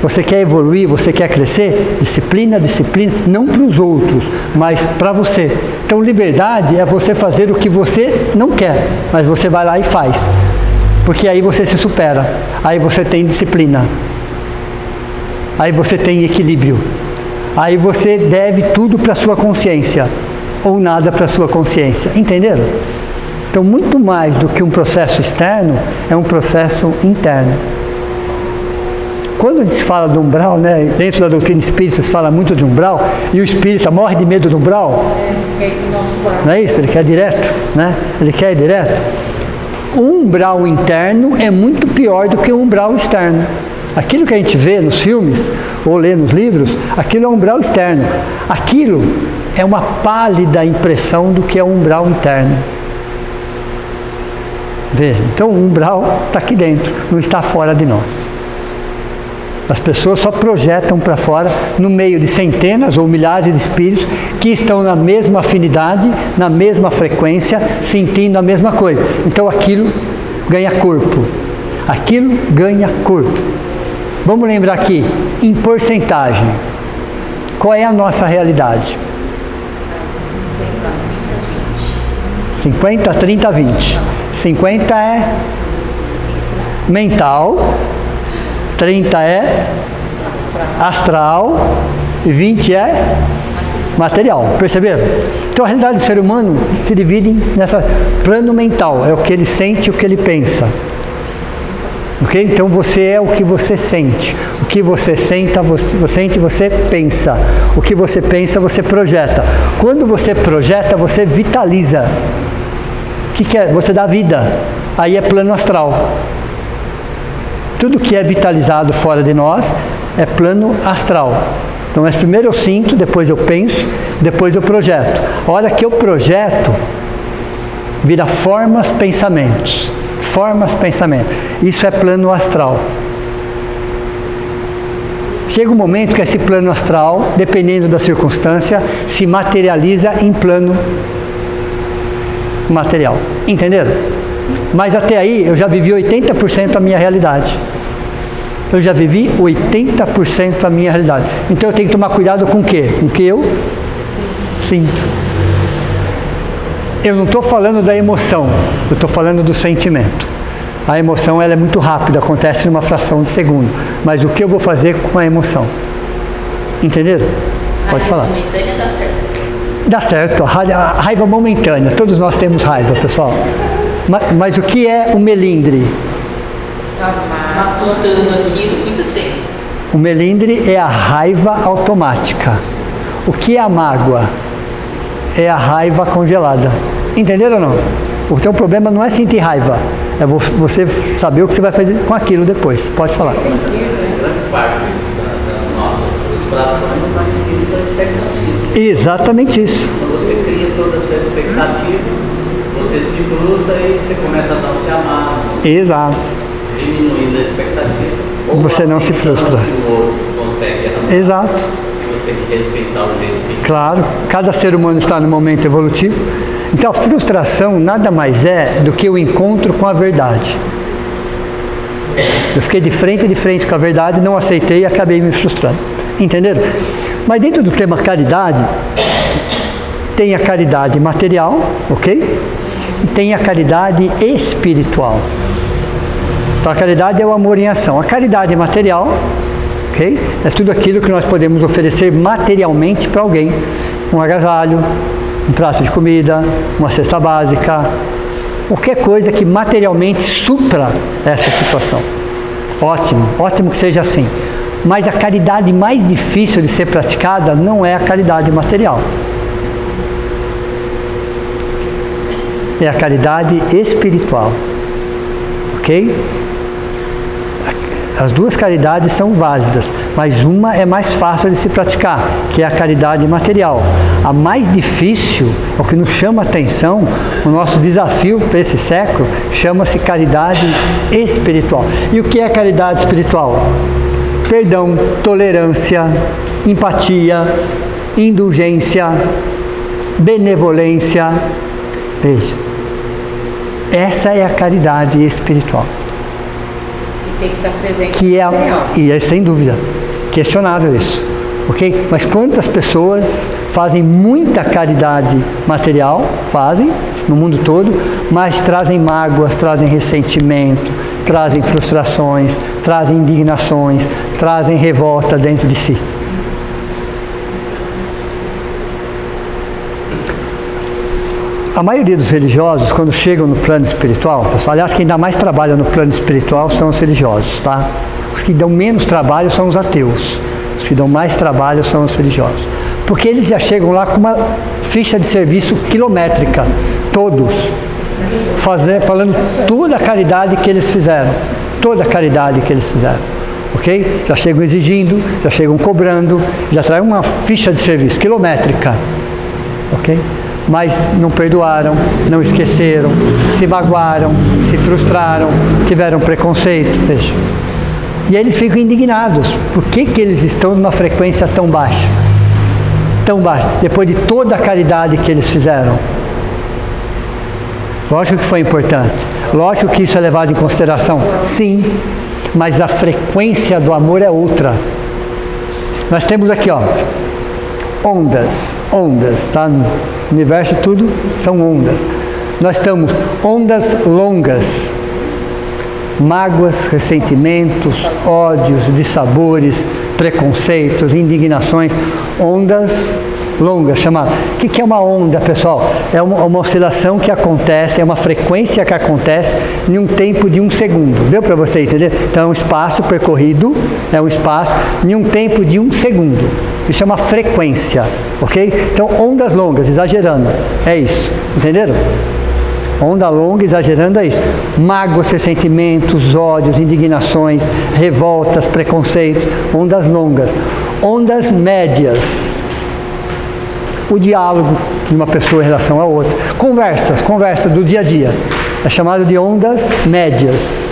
Você quer evoluir, você quer crescer? Disciplina, disciplina, não para os outros, mas para você. Então, liberdade é você fazer o que você não quer, mas você vai lá e faz. Porque aí você se supera, aí você tem disciplina, aí você tem equilíbrio, aí você deve tudo para a sua consciência, ou nada para a sua consciência. Entenderam? Então, muito mais do que um processo externo, é um processo interno. Quando se fala do umbral, né, dentro da doutrina espírita se fala muito de umbral, e o espírita morre de medo do umbral, não é isso? Ele quer direto, né? Ele quer direto. O umbral interno é muito pior do que o umbral externo. Aquilo que a gente vê nos filmes, ou lê nos livros, aquilo é um umbral externo. Aquilo é uma pálida impressão do que é o umbral interno. Veja, então o umbral está aqui dentro, não está fora de nós. As pessoas só projetam para fora, no meio de centenas ou milhares de espíritos que estão na mesma afinidade, na mesma frequência, sentindo a mesma coisa. Então aquilo ganha corpo. Aquilo ganha corpo. Vamos lembrar aqui, em porcentagem, qual é a nossa realidade? 50, 30, 20. 50 é mental, 30 é astral e 20 é material. Perceberam? Então a realidade do ser humano se divide nessa plano mental, é o que ele sente e o que ele pensa. Ok? Então você é o que você sente. O que você sente, você pensa. O que você pensa, você projeta. Quando você projeta, você vitaliza. O que é? Você dá vida. Aí é plano astral. Tudo que é vitalizado fora de nós é plano astral. Então, mas primeiro eu sinto, depois eu penso, depois eu projeto. A hora que eu projeto, vira formas, pensamentos. Formas, pensamentos. Isso é plano astral. Chega um momento que esse plano astral, dependendo da circunstância, se materializa em plano material. Entenderam? Mas até aí eu já vivi 80% da minha realidade. Eu já vivi 80% da minha realidade. Então eu tenho que tomar cuidado com o quê? Com o que eu sinto. Eu não estou falando da emoção, eu estou falando do sentimento. A emoção ela é muito rápida, acontece numa fração de segundo. Mas o que eu vou fazer com a emoção? Entenderam? Pode falar. A raiva momentânea dá certo? Dá certo, a raiva momentânea. Todos nós temos raiva, pessoal. Mas o que é o melindre? Matutando aquilo muito tempo. O melindre é a raiva automática. O que é a mágoa? É a raiva congelada. Entenderam ou não? Então o problema não é sentir raiva, é você saber o que você vai fazer com aquilo depois. Pode falar. Grande parte das nossas frustrações está em cima da expectativa. Exatamente isso. Quando você cria toda essa expectativa, você se frustra e você começa a não se amar. Exato. Diminuindo a expectativa. Ou você não se frustra. Que o outro consegue amar. Exato. E você tem que respeitar o jeito que... Claro, cada ser humano está no momento evolutivo Então a frustração nada mais é do que o encontro com a verdade. Eu fiquei de frente com a verdade, não aceitei e acabei me frustrando. Entenderam? Mas dentro do tema caridade, tem a caridade material, ok? E tem a caridade espiritual. Então a caridade é o amor em ação. A caridade material, ok? É tudo aquilo que nós podemos oferecer materialmente para alguém. Um agasalho, um prato de comida, uma cesta básica, qualquer coisa que materialmente supra essa situação. Ótimo, ótimo que seja assim. Mas a caridade mais difícil de ser praticada não é a caridade material. É a caridade espiritual. Ok? As duas caridades são válidas, mas uma é mais fácil de se praticar, que é a caridade material. A mais difícil, o que nos chama a atenção, o nosso desafio para esse século, chama-se caridade espiritual. E o que é caridade espiritual? Perdão, tolerância, empatia, indulgência, benevolência. Veja, essa é a caridade espiritual. Tem que estar presente. Que é, e é sem dúvida, questionável isso, ok? Mas quantas pessoas fazem muita caridade material, fazem, no mundo todo, mas trazem mágoas, trazem ressentimento, trazem frustrações, trazem indignações, trazem revolta dentro de si. A maioria dos religiosos, quando chegam no plano espiritual, pessoal, aliás, quem dá mais trabalho no plano espiritual são os religiosos, tá? Os que dão menos trabalho são os ateus. Os que dão mais trabalho são os religiosos. Porque eles já chegam lá com uma ficha de serviço quilométrica, todos, falando toda a caridade que eles fizeram, toda a caridade que eles fizeram, ok? Já chegam exigindo, já chegam cobrando, já trazem uma ficha de serviço quilométrica, ok? Mas não perdoaram, não esqueceram, se magoaram, se frustraram, tiveram preconceito, veja. E eles ficam indignados. Por que eles estão numa frequência tão baixa? Tão baixa, depois de toda a caridade que eles fizeram. Lógico que foi importante, lógico que isso é levado em consideração, sim, mas a frequência do amor é outra. Nós temos aqui, ó, ondas, tá? No universo tudo são ondas. Nós temos ondas longas, mágoas, ressentimentos, ódios, dissabores, preconceitos, indignações, ondas longas, chamada. O que é uma onda, pessoal? É uma oscilação que acontece, é uma frequência que acontece em um tempo de 1 segundo. Deu para você entender? Então é um espaço percorrido, é um espaço em um tempo de 1 segundo. Isso é uma frequência, ok? Então ondas longas, exagerando, é isso, entenderam? Onda longa, exagerando, é isso. Mágoas, ressentimentos, ódios, indignações, revoltas, preconceitos, ondas longas. Ondas médias, o diálogo de uma pessoa em relação à outra. Conversas do dia a dia, é chamado de ondas médias.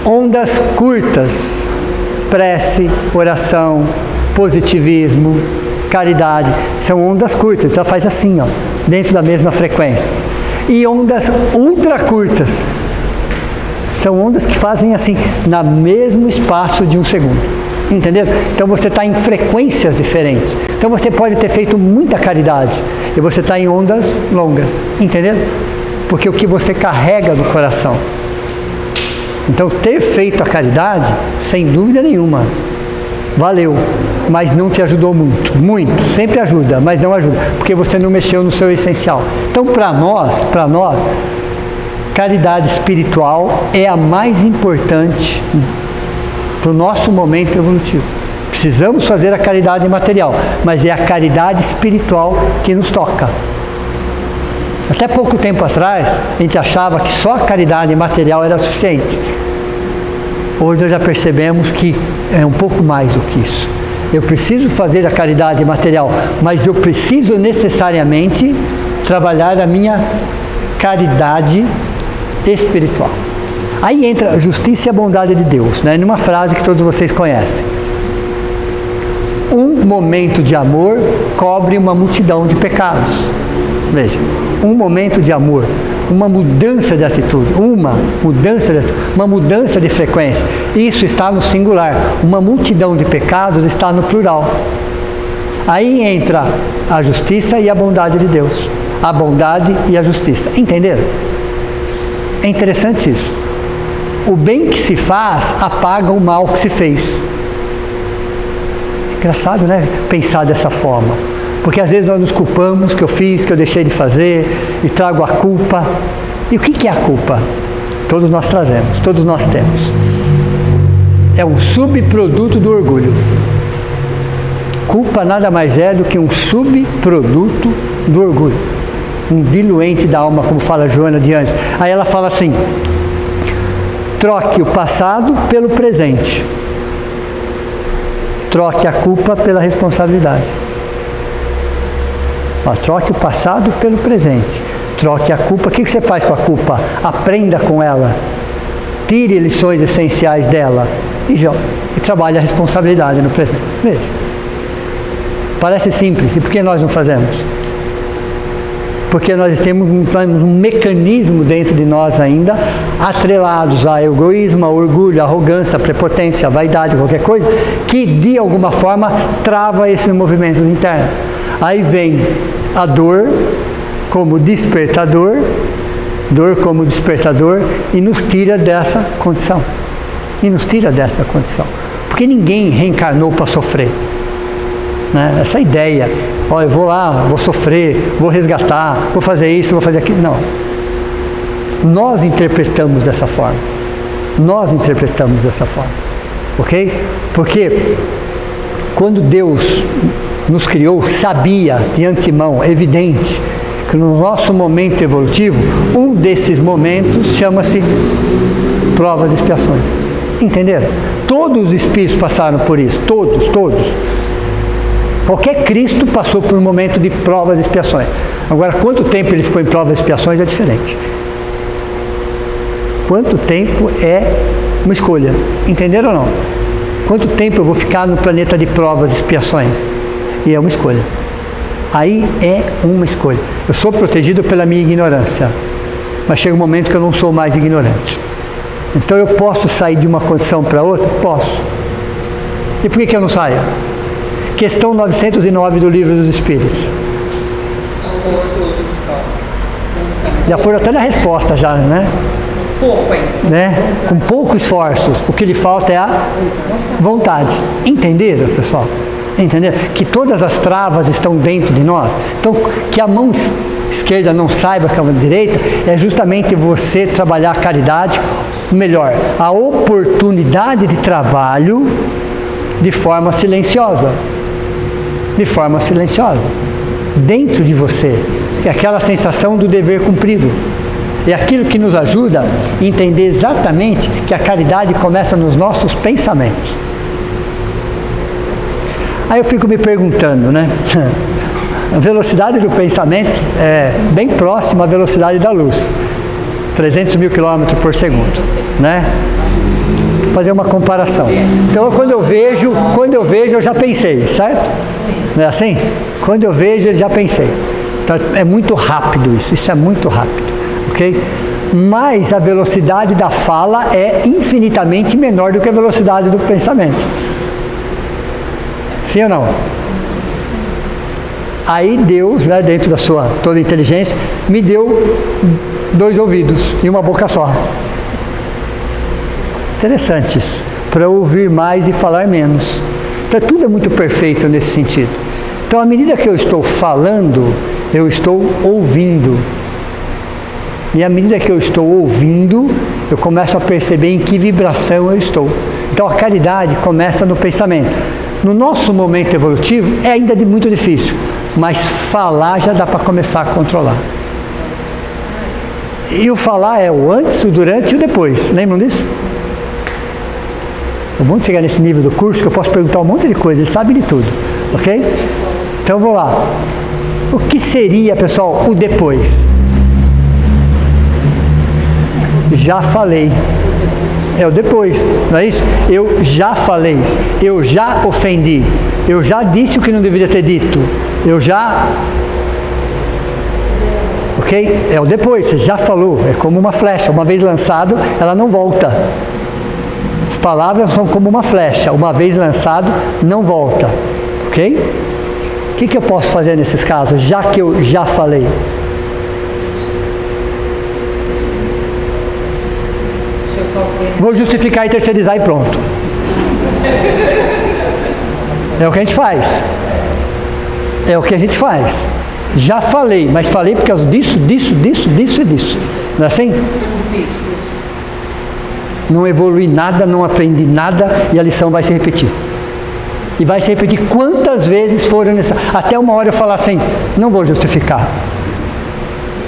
Ondas curtas, prece, oração, positivismo, caridade, são ondas curtas, só faz assim, ó, dentro da mesma frequência. E ondas ultra curtas, são ondas que fazem assim, no mesmo espaço de 1 segundo. Entendeu? Então você está em frequências diferentes. Então você pode ter feito muita caridade e você está em ondas longas. Entendeu? Porque o que você carrega do coração. Então ter feito a caridade, sem dúvida nenhuma, valeu, mas não te ajudou muito. Muito, sempre ajuda, mas não ajuda, porque você não mexeu no seu essencial. Então para nós, caridade espiritual é a mais importante para o nosso momento evolutivo. Precisamos fazer a caridade material, mas é a caridade espiritual que nos toca. Até pouco tempo atrás, a gente achava que só a caridade material era suficiente. Hoje nós já percebemos que é um pouco mais do que isso. Eu preciso fazer a caridade material, mas eu preciso necessariamente trabalhar a minha caridade espiritual. Aí entra a justiça e a bondade de Deus, né? Numa frase que todos vocês conhecem. Um momento de amor cobre uma multidão de pecados. Veja, um momento de amor, uma mudança de atitude, uma mudança de frequência. Isso está no singular. Uma multidão de pecados está no plural. Aí entra a justiça e a bondade de Deus. A bondade e a justiça. Entenderam? É interessante isso. O bem que se faz apaga o mal que se fez. É engraçado, né? Pensar dessa forma. Porque às vezes nós nos culpamos, que eu fiz, que eu deixei de fazer, e trago a culpa. E o que é a culpa? Todos nós trazemos, todos nós temos. É um subproduto do orgulho. Culpa nada mais é do que um subproduto do orgulho. Um diluente da alma, como fala Joana de Anjos. Aí ela fala assim: troque o passado pelo presente. Troque a culpa pela responsabilidade. Troque o passado pelo presente. Troque a culpa. O que você faz com a culpa? Aprenda com ela. Tire lições essenciais dela. E trabalhe a responsabilidade no presente. Veja. Parece simples. E por que nós não fazemos? Porque nós temos um mecanismo dentro de nós ainda, atrelados a egoísmo, a orgulho, a arrogância, a prepotência, a vaidade, qualquer coisa, que de alguma forma trava esse movimento interno. Aí vem a dor como despertador, e nos tira dessa condição. Porque ninguém reencarnou para sofrer. Né? Essa ideia, eu vou lá, vou sofrer, vou resgatar, vou fazer isso, vou fazer aquilo. Não. Nós interpretamos dessa forma. Ok? Porque quando Deus nos criou, sabia de antemão, evidente, que no nosso momento evolutivo, um desses momentos chama-se provas e expiações. Entenderam? Todos os espíritos passaram por isso, todos. Qualquer Cristo passou por um momento de provas e expiações. Agora, quanto tempo ele ficou em provas e expiações é diferente. Quanto tempo é uma escolha. Entenderam ou não? Quanto tempo eu vou ficar no planeta de provas e expiações? E é uma escolha. Aí é uma escolha. Eu sou protegido pela minha ignorância, mas chega um momento que eu não sou mais ignorante. Então eu posso sair de uma condição para outra? Posso. E por que eu não saio? Questão 909 do Livro dos Espíritos. Já foram até na resposta já, né? Pouco ainda. Né? Com poucos esforços. O que lhe falta é a vontade. Entenderam, pessoal? Entenderam? Que todas as travas estão dentro de nós. Então, que a mão esquerda não saiba que a mão direita é justamente você trabalhar a caridade, melhor, a oportunidade de trabalho de forma silenciosa. Dentro de você. É aquela sensação do dever cumprido. É aquilo que nos ajuda a entender exatamente que a caridade começa nos nossos pensamentos. Aí eu fico me perguntando, né? A velocidade do pensamento é bem próxima à velocidade da luz. 300 mil quilômetros por segundo, né? Vou fazer uma comparação. Então, quando eu vejo, eu já pensei, certo? Não é assim? Quando eu vejo, eu já pensei. Então, é muito rápido isso é muito rápido, ok? Mas a velocidade da fala é infinitamente menor do que a velocidade do pensamento. Sim ou não? Aí Deus, né, dentro da sua toda inteligência, me deu 2 ouvidos e uma boca só. Interessante isso. Para ouvir mais e falar menos. Então tudo é muito perfeito nesse sentido. Então à medida que eu estou falando, eu estou ouvindo. E à medida que eu estou ouvindo, eu começo a perceber em que vibração eu estou. Então a caridade começa no pensamento. No nosso momento evolutivo é ainda muito difícil, mas falar já dá para começar a controlar. E o falar é o antes, o durante e o depois. Lembram disso? É bom chegar nesse nível do curso que eu posso perguntar um monte de coisa, eles sabem de tudo, ok? Então vou lá. O que seria, pessoal, o depois? Já falei. É o depois, não é isso? Eu já falei, eu já ofendi, eu já disse o que não deveria ter dito, eu já... Ok? É o depois, você já falou, é como uma flecha, uma vez lançado, ela não volta. As palavras são como uma flecha, uma vez lançado, não volta. Ok? O que eu posso fazer nesses casos, já que eu já falei? Vou justificar e terceirizar e pronto. É o que a gente faz. É o que a gente faz. Já falei, mas falei por causa disso e disso. Não é assim? Não evolui nada, não aprendi nada e a lição vai se repetir. E vai se repetir quantas vezes forem necessárias. Até uma hora eu falar assim, não vou justificar.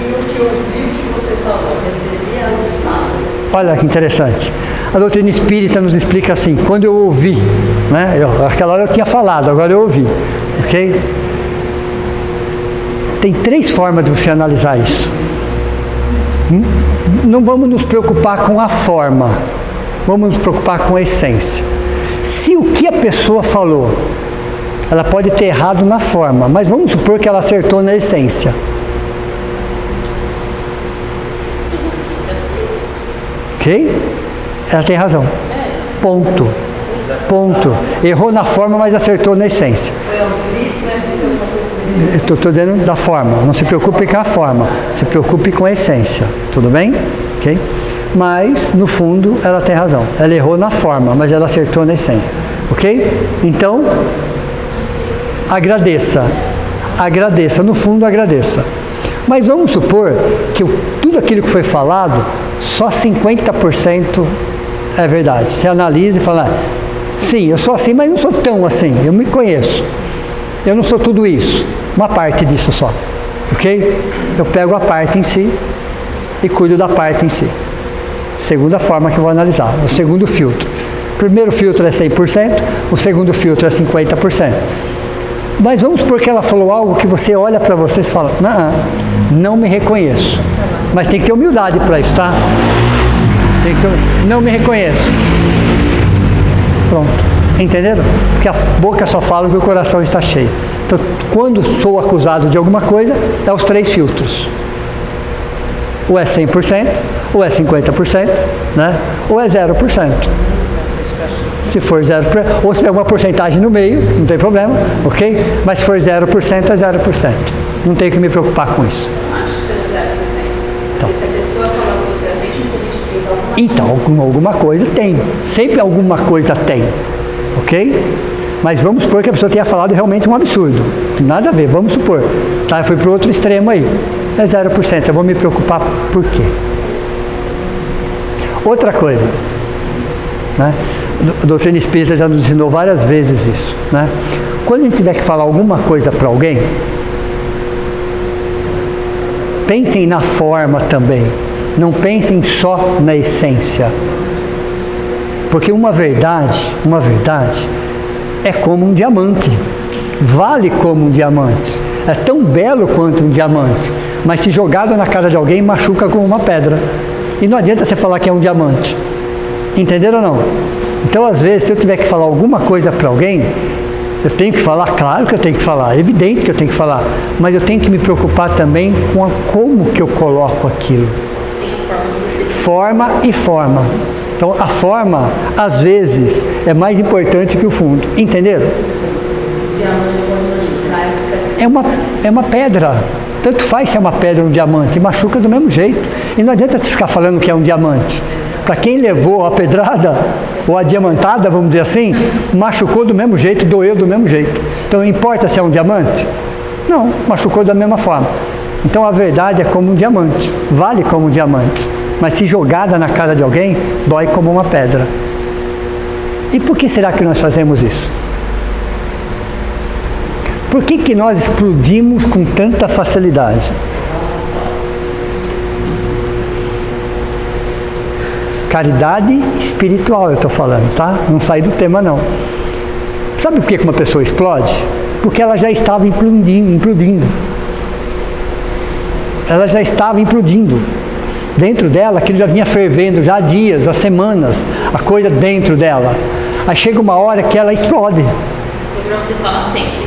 E o que eu vi que você falou, recebi as palavras. Olha que interessante. A doutrina espírita nos explica assim, quando eu ouvi, né? Aquela hora eu tinha falado, agora eu ouvi. Ok? Tem 3 formas de você analisar isso. Não vamos nos preocupar com a forma, vamos nos preocupar com a essência. Se o que a pessoa falou, ela pode ter errado na forma, mas vamos supor que ela acertou na essência. Ok? Ela tem razão. Ponto. Errou na forma, mas acertou na essência. Foi aos gritos, mas disse alguma coisa que Eu estou dizendo da forma. Não se preocupe com a forma, se preocupe com a essência. Tudo bem? Ok? Mas, no fundo, ela tem razão. Ela errou na forma, mas ela acertou na essência. Ok? Então, agradeça. Agradeça. No fundo, agradeça. Mas vamos supor que tudo aquilo que foi falado, só 50% é verdade. Você analisa e fala, sim, eu sou assim, mas não sou tão assim. Eu me conheço. Eu não sou tudo isso. Uma parte disso só. Ok? Eu pego a parte em si e cuido da parte em si. Segunda forma que eu vou analisar. O segundo filtro. O primeiro filtro é 100%, o segundo filtro é 50%. Mas vamos supor que ela falou algo que você olha para você e fala, não me reconheço. Mas tem que ter humildade para isso, tá? Não me reconheço. Pronto. Entenderam? Porque a boca só fala que o coração está cheio. Então, quando sou acusado de alguma coisa, é os 3 filtros. Ou é 100%, ou é 50%, né? Ou é 0%. Se for 0%, ou se tiver uma porcentagem no meio, não tem problema, ok? Mas se for 0%, é 0%. Não tenho que me preocupar com isso. Acho que seja 0%. Então. Porque se a pessoa falou aquilo pra gente, muita gente fez alguma Então, alguma coisa tem. Sempre alguma coisa tem. Ok? Mas vamos supor que a pessoa tenha falado realmente um absurdo. Nada a ver, vamos supor. Tá, eu fui para o outro extremo aí. É 0%. Eu vou me preocupar por quê? Outra coisa. Né? A doutrina espírita já nos ensinou várias vezes isso. Né? Quando a gente tiver que falar alguma coisa para alguém, pensem na forma também. Não pensem só na essência. Porque uma verdade é como um diamante. Vale como um diamante. É tão belo quanto um diamante. Mas se jogado na cara de alguém, machuca como uma pedra. E não adianta você falar que é um diamante. Entenderam ou não? Então, às vezes, se eu tiver que falar alguma coisa para alguém, eu tenho que falar, claro que eu tenho que falar, é evidente que eu tenho que falar, mas eu tenho que me preocupar também com como que eu coloco aquilo. Tem a forma de você. Forma e forma. Então, a forma, às vezes, é mais importante que o fundo. Entenderam? O diamante pode machucar. É uma pedra. Tanto faz se é uma pedra ou um diamante, machuca do mesmo jeito. E não adianta você ficar falando que é um diamante. Para quem levou a pedrada, ou a diamantada, vamos dizer assim, machucou do mesmo jeito, doeu do mesmo jeito. Então, importa se é um diamante? Não, machucou da mesma forma. Então, a verdade é como um diamante, vale como um diamante. Mas se jogada na cara de alguém, dói como uma pedra. E por que será que nós fazemos isso? Por que nós explodimos com tanta facilidade? Caridade espiritual, eu estou falando, tá? Não sai do tema, não. Sabe por que uma pessoa explode? Porque ela já estava implodindo. Ela já estava implodindo. Dentro dela, aquilo já vinha fervendo já há dias, há semanas, a coisa dentro dela. Aí chega uma hora que ela explode. Foi para você falar sempre.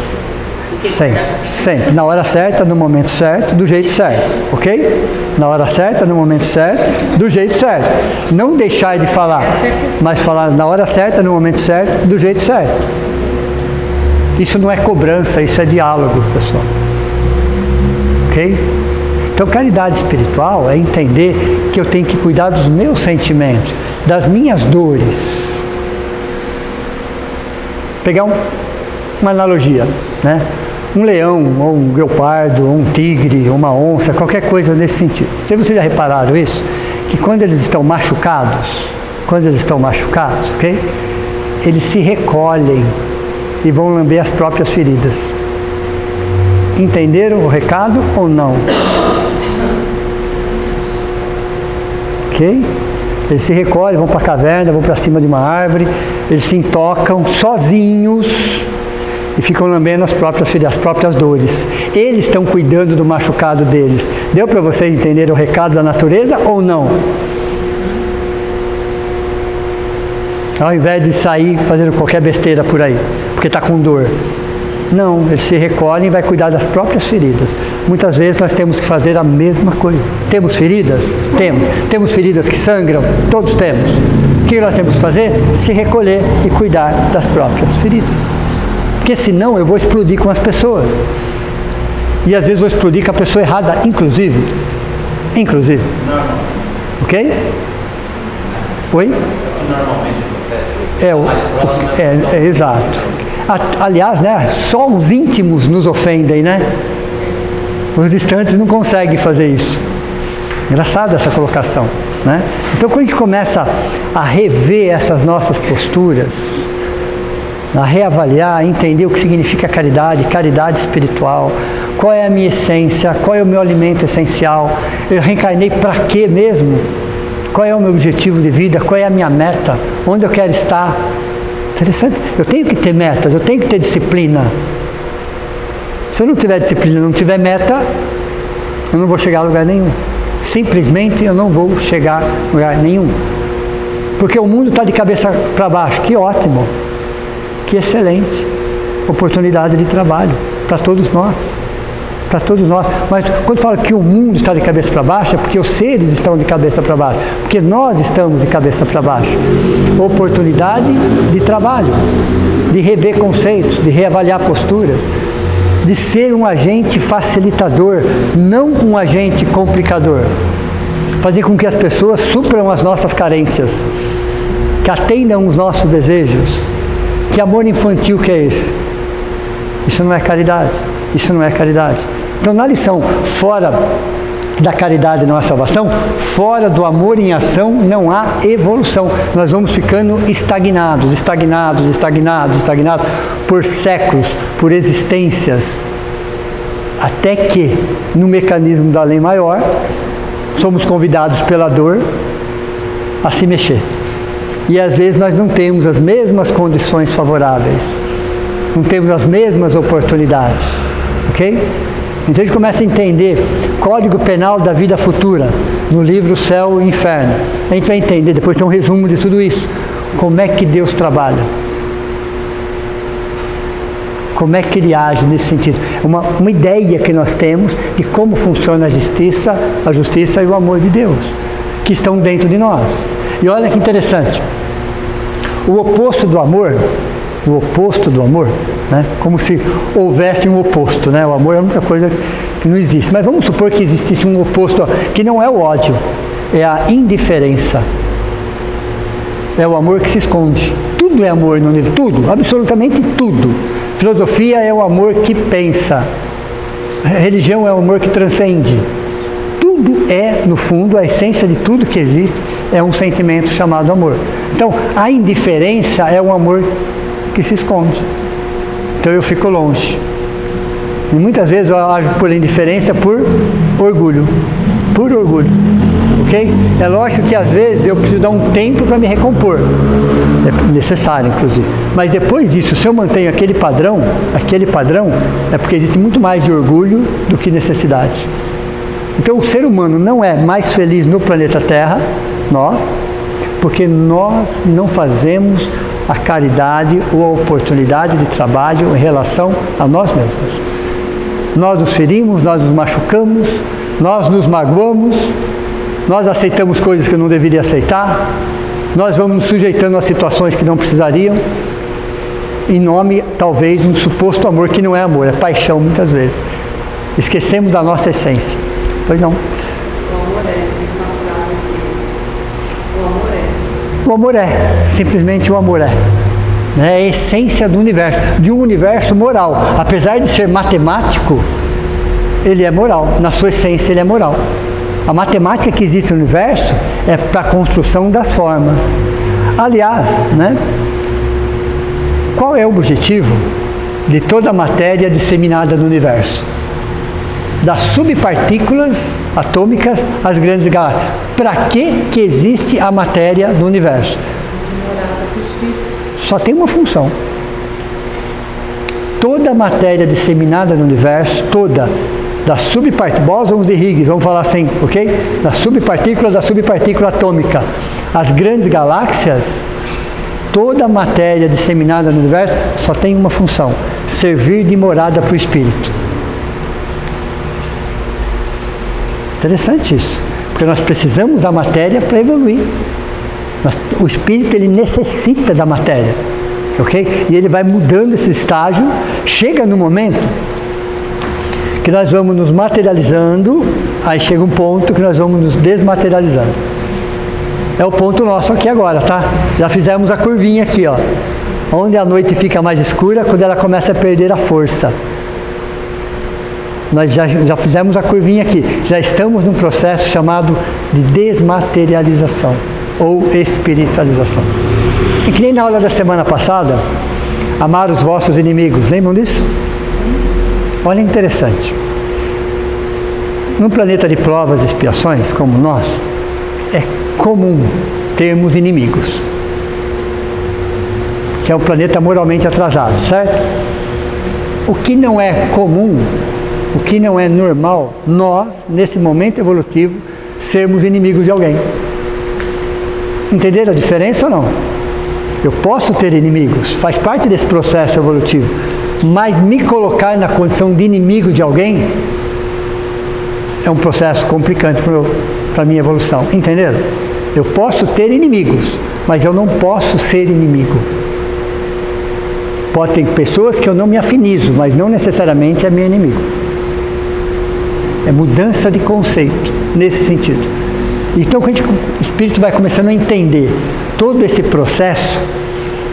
Sempre. Na hora certa, no momento certo, do jeito certo. Ok? Na hora certa, no momento certo, do jeito certo. Não deixar de falar, mas falar na hora certa, no momento certo, do jeito certo. Isso não é cobrança, isso é diálogo, pessoal. Ok? Então, caridade espiritual é entender que eu tenho que cuidar dos meus sentimentos, das minhas dores. Pegar uma analogia, né? Um leão, ou um guepardo, ou um tigre, ou uma onça, qualquer coisa nesse sentido. Vocês já repararam isso? Que quando eles estão machucados, ok? Eles se recolhem e vão lamber as próprias feridas. Entenderam o recado ou não? Ok? Eles se recolhem, vão para a caverna, vão para cima de uma árvore, eles se intocam sozinhos e ficam lambendo as próprias feridas, as próprias dores. Eles estão cuidando do machucado deles. Deu para vocês entenderem o recado da natureza ou não? Ao invés de sair fazendo qualquer besteira por aí, porque está com dor. Não, eles se recolhem e vai cuidar das próprias feridas. Muitas vezes nós temos que fazer a mesma coisa. Temos feridas? Temos. Temos feridas que sangram? Todos temos. O que nós temos que fazer? Se recolher e cuidar das próprias feridas. Porque senão eu vou explodir com as pessoas. E às vezes vou explodir com a pessoa errada, inclusive. Ok? Oi? Normalmente acontece. Exato. Aliás, né, só os íntimos nos ofendem, né? Os distantes não conseguem fazer isso. Engraçada essa colocação, né? Então, quando a gente começa a rever essas nossas posturas, a reavaliar, a entender o que significa caridade espiritual, qual é a minha essência, qual é o meu alimento essencial, eu reencarnei para quê mesmo? Qual é o meu objetivo de vida? Qual é a minha meta? Onde eu quero estar? Interessante. Eu tenho que ter metas, eu tenho que ter disciplina. Se eu não tiver disciplina, não tiver meta, eu não vou chegar a lugar nenhum. Simplesmente eu não vou chegar a lugar nenhum. Porque o mundo está de cabeça para baixo. Que ótimo, que excelente oportunidade de trabalho para todos nós. Para todos nós. Mas quando falo que o mundo está de cabeça para baixo, é porque os seres estão de cabeça para baixo. Porque nós estamos de cabeça para baixo. Oportunidade de trabalho, de rever conceitos, de reavaliar posturas, de ser um agente facilitador, não um agente complicador. Fazer com que as pessoas supram as nossas carências, que atendam os nossos desejos. Que amor infantil que é esse? Isso não é caridade. Isso não é caridade. Então, na lição, fora da caridade não há salvação, fora do amor em ação não há evolução. Nós vamos ficando estagnados por séculos, por existências, até que, no mecanismo da lei maior, somos convidados pela dor a se mexer. E às vezes nós não temos as mesmas condições favoráveis, não temos as mesmas oportunidades. Ok? Então a gente começa a entender Código Penal da Vida Futura, no livro Céu e Inferno. A gente vai entender, depois tem um resumo de tudo isso. Como é que Deus trabalha? Como é que Ele age nesse sentido? Uma ideia que nós temos de como funciona a justiça e o amor de Deus, que estão dentro de nós. E olha que interessante. O oposto do amor, né? Como se houvesse um oposto, né? O amor é a única coisa que não existe. Mas vamos supor que existisse um oposto, que não é o ódio, é a indiferença. É o amor que se esconde. Tudo é amor no nível, tudo, absolutamente tudo. Filosofia é o amor que pensa. Religião é o amor que transcende. Tudo é, no fundo, a essência de tudo que existe é um sentimento chamado amor. Então, a indiferença é um amor que se esconde. Então eu fico longe. E muitas vezes eu ajo por indiferença, por orgulho. Ok? É lógico que às vezes eu preciso dar um tempo para me recompor. É necessário, inclusive. Mas depois disso, se eu mantenho aquele padrão, é porque existe muito mais de orgulho do que necessidade. Então o ser humano não é mais feliz no planeta Terra, porque nós não fazemos a caridade ou a oportunidade de trabalho em relação a nós mesmos. nós nos ferimos, nós nos machucamos, nós nos magoamos, nós aceitamos coisas que eu não deveria aceitar, nós vamos nos sujeitando a situações que não precisariam, em nome, talvez, de um suposto amor que não é amor, é paixão muitas vezes. Esquecemos da nossa essência. Pois não. O amor é uma frase que... O amor é. O amor é, simplesmente o amor é. É a essência do universo, de um universo moral. Apesar de ser matemático, ele é moral, na sua essência ele é moral. A matemática que existe no universo é para a construção das formas. Aliás, né, qual é o objetivo de toda a matéria disseminada no universo? Das subpartículas atômicas às grandes galáxias. Para que existe a matéria do universo? Só tem uma função. Toda a matéria disseminada no universo, toda, das subpartículas, bósons de Higgs, vamos falar assim, ok? Das subpartículas, da subpartícula atômica, as grandes galáxias, toda a matéria disseminada no universo só tem uma função: servir de morada para o espírito. Interessante isso, porque nós precisamos da matéria para evoluir. O espírito, ele necessita da matéria, ok? E ele vai mudando esse estágio, chega no momento que nós vamos nos materializando, aí chega um ponto que nós vamos nos desmaterializando. É o ponto nosso aqui agora, tá? Já fizemos a curvinha aqui, ó. Onde a noite fica mais escura, quando ela começa a perder a força. Nós já fizemos a curvinha aqui. Já estamos num processo chamado de desmaterialização ou espiritualização. E que nem na aula da semana passada, amar os vossos inimigos. Lembram disso? Olha, interessante. Num planeta de provas e expiações como nós, é comum termos inimigos, que é um planeta moralmente atrasado, certo? O que não é comum, o que não é normal, nós, nesse momento evolutivo, sermos inimigos de alguém. Entenderam a diferença ou não? Eu posso ter inimigos, faz parte desse processo evolutivo, mas me colocar na condição de inimigo de alguém é um processo complicante para a minha evolução. Entenderam? Eu posso ter inimigos, mas eu não posso ser inimigo. Pode ter pessoas que eu não me afinizo, mas não necessariamente é meu inimigo. É mudança de conceito, nesse sentido. Então, quando o espírito vai começando a entender todo esse processo,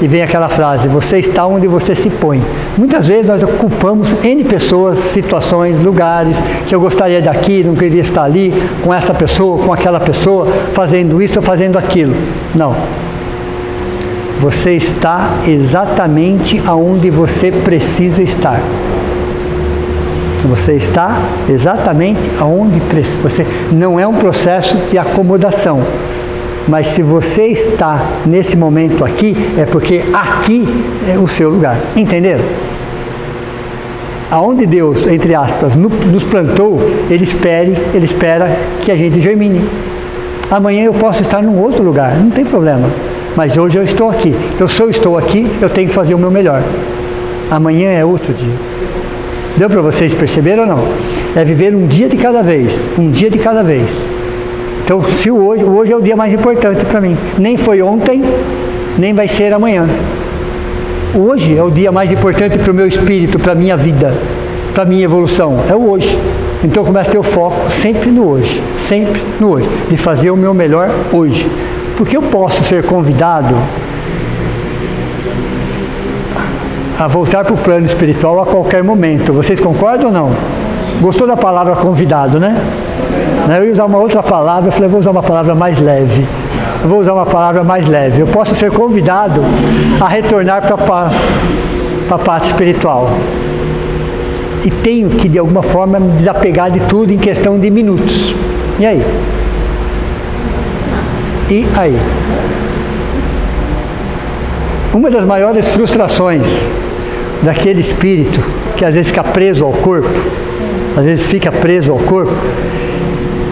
e vem aquela frase: você está onde você se põe. Muitas vezes nós ocupamos N pessoas, situações, lugares, que eu gostaria daqui, não queria estar ali, com essa pessoa, com aquela pessoa, fazendo isso ou fazendo aquilo. Não. Você está exatamente aonde você precisa estar. Você está exatamente aonde precisa. Você não é um processo de acomodação. Mas se você está nesse momento aqui, é porque aqui é o seu lugar. Entenderam? Aonde Deus, entre aspas, nos plantou, Ele espera que a gente germine. Amanhã eu posso estar num outro lugar, não tem problema. Mas hoje eu estou aqui. Então, se eu estou aqui, eu tenho que fazer o meu melhor. Amanhã é outro dia. Deu para vocês perceberem ou não? É viver um dia de cada vez. Um dia de cada vez. Então, se hoje é o dia mais importante para mim. Nem foi ontem, nem vai ser amanhã. Hoje é o dia mais importante para o meu espírito, para a minha vida, para a minha evolução. É o hoje. Então, eu começo a ter o foco sempre no hoje. Sempre no hoje. De fazer o meu melhor hoje. Porque eu posso ser convidado a voltar para o plano espiritual a qualquer momento. Vocês concordam ou não? Gostou da palavra convidado, né? Eu ia usar uma outra palavra, eu falei, vou usar uma palavra mais leve. Eu vou usar uma palavra mais leve. Eu posso ser convidado a retornar para a parte espiritual. E tenho que, de alguma forma, me desapegar de tudo em questão de minutos. E aí? E aí? Uma das maiores frustrações daquele espírito que às vezes fica preso ao corpo,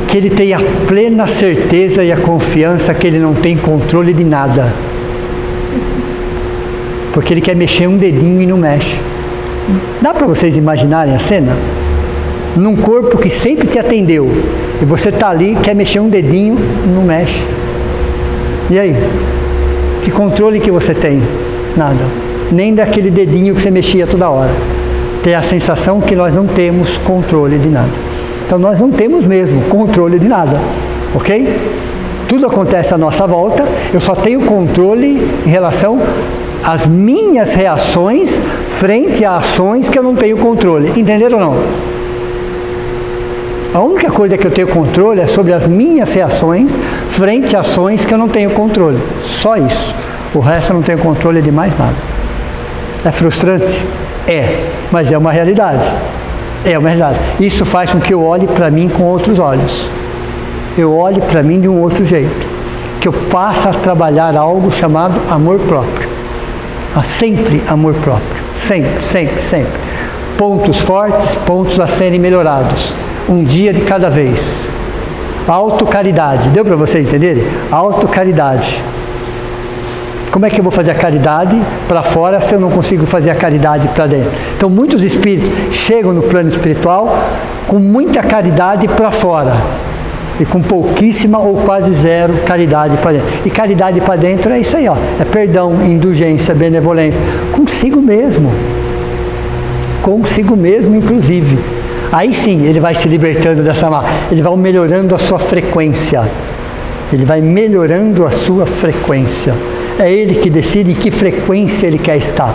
que ele tem a plena certeza e a confiança que ele não tem controle de nada. Porque ele quer mexer um dedinho e não mexe. Dá para vocês imaginarem a cena? num corpo que sempre te atendeu, e você está ali, quer mexer um dedinho, não mexe. E aí? Que controle que você tem? Nada. Nem daquele dedinho que você mexia toda hora. Tem a sensação que nós não temos controle de nada. Então nós não temos mesmo controle de nada, ok? Tudo acontece à nossa volta, eu só tenho controle em relação às minhas reações frente a ações que eu não tenho controle. Entenderam ou não? A única coisa que eu tenho controle é sobre as minhas reações frente a ações que eu não tenho controle. Só isso. O resto eu não tenho controle de mais nada. É frustrante? É, mas é uma realidade. É uma realidade. Isso faz com que eu olhe para mim com outros olhos. Eu olhe para mim de um outro jeito. Que eu passe a trabalhar algo chamado amor próprio. Sempre amor próprio. Sempre, sempre, sempre. Pontos fortes, pontos a serem melhorados. Um dia de cada vez. Autocaridade. Deu para vocês entenderem? Autocaridade. Como é que eu vou fazer a caridade para fora se eu não consigo fazer a caridade para dentro? Então muitos espíritos chegam no plano espiritual com muita caridade para fora e com pouquíssima ou quase zero caridade para dentro. E caridade para dentro é isso aí, ó. É perdão, indulgência, benevolência. Consigo mesmo. Consigo mesmo, inclusive. Aí sim, ele vai se libertando dessa má. Ele vai melhorando a sua frequência. Ele vai melhorando a sua frequência. É ele que decide em que frequência ele quer estar.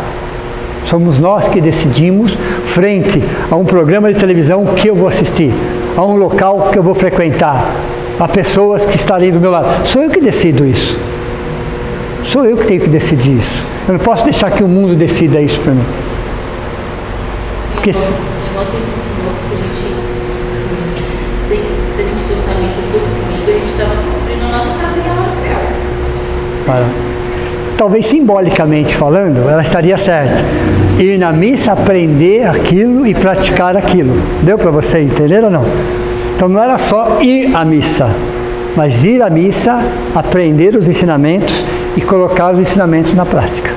Somos nós que decidimos frente a um programa de televisão que eu vou assistir, a um local que eu vou frequentar, a pessoas que estarem do meu lado. Sou eu que decido isso. Sou eu que tenho que decidir isso. Eu não posso deixar que o mundo decida isso para mim. Porque se a gente fosse na missa tudo comigo, a gente estava construindo a nossa casinha lá no céu. Talvez simbolicamente falando, ela estaria certa. Ir na missa, aprender aquilo e praticar aquilo. Deu para você entender ou não? Então não era só ir à missa, mas ir à missa, aprender os ensinamentos e colocar os ensinamentos na prática.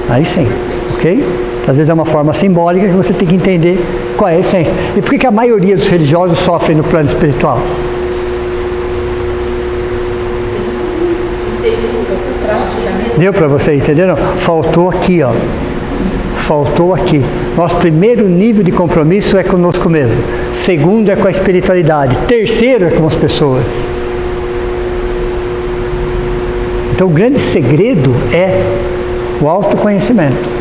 Aí sim, ok? Às vezes é uma forma simbólica que você tem que entender qual é a essência. E por que a maioria dos religiosos sofrem no plano espiritual? Deu para você entender? Não? Faltou aqui, ó. Faltou aqui. Nosso primeiro nível de compromisso é conosco mesmo. Segundo é com a espiritualidade. Terceiro é com as pessoas. Então o grande segredo é o autoconhecimento.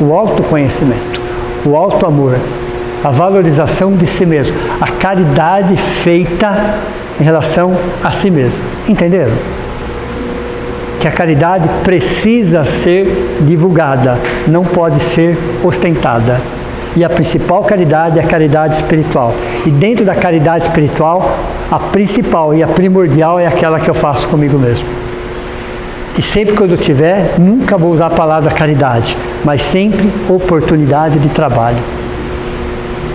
O autoconhecimento, o autoamor, a valorização de si mesmo, a caridade feita em relação a si mesmo. Entenderam? Que a caridade precisa ser divulgada, não pode ser ostentada. E a principal caridade é a caridade espiritual. E dentro da caridade espiritual, a principal e a primordial é aquela que eu faço comigo mesmo. E sempre que eu tiver, nunca vou usar a palavra caridade, mas sempre oportunidade de trabalho.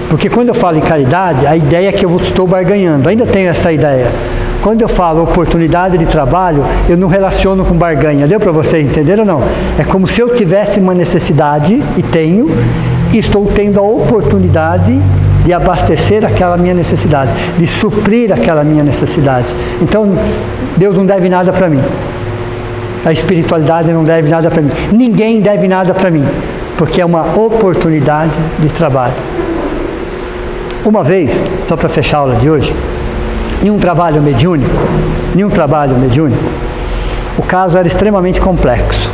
Porque quando eu falo em caridade, a ideia é que eu estou barganhando, ainda tenho essa ideia. Quando eu falo oportunidade de trabalho, eu não relaciono com barganha. Deu para você entender ou não? É como se eu tivesse uma necessidade, e tenho, e estou tendo a oportunidade de abastecer aquela minha necessidade, de suprir aquela minha necessidade. Então, Deus não deve nada para mim. A espiritualidade não deve nada para mim. Ninguém deve nada para mim, porque é uma oportunidade de trabalho. Uma vez, só para fechar a aula de hoje, em um trabalho mediúnico, o caso era extremamente complexo.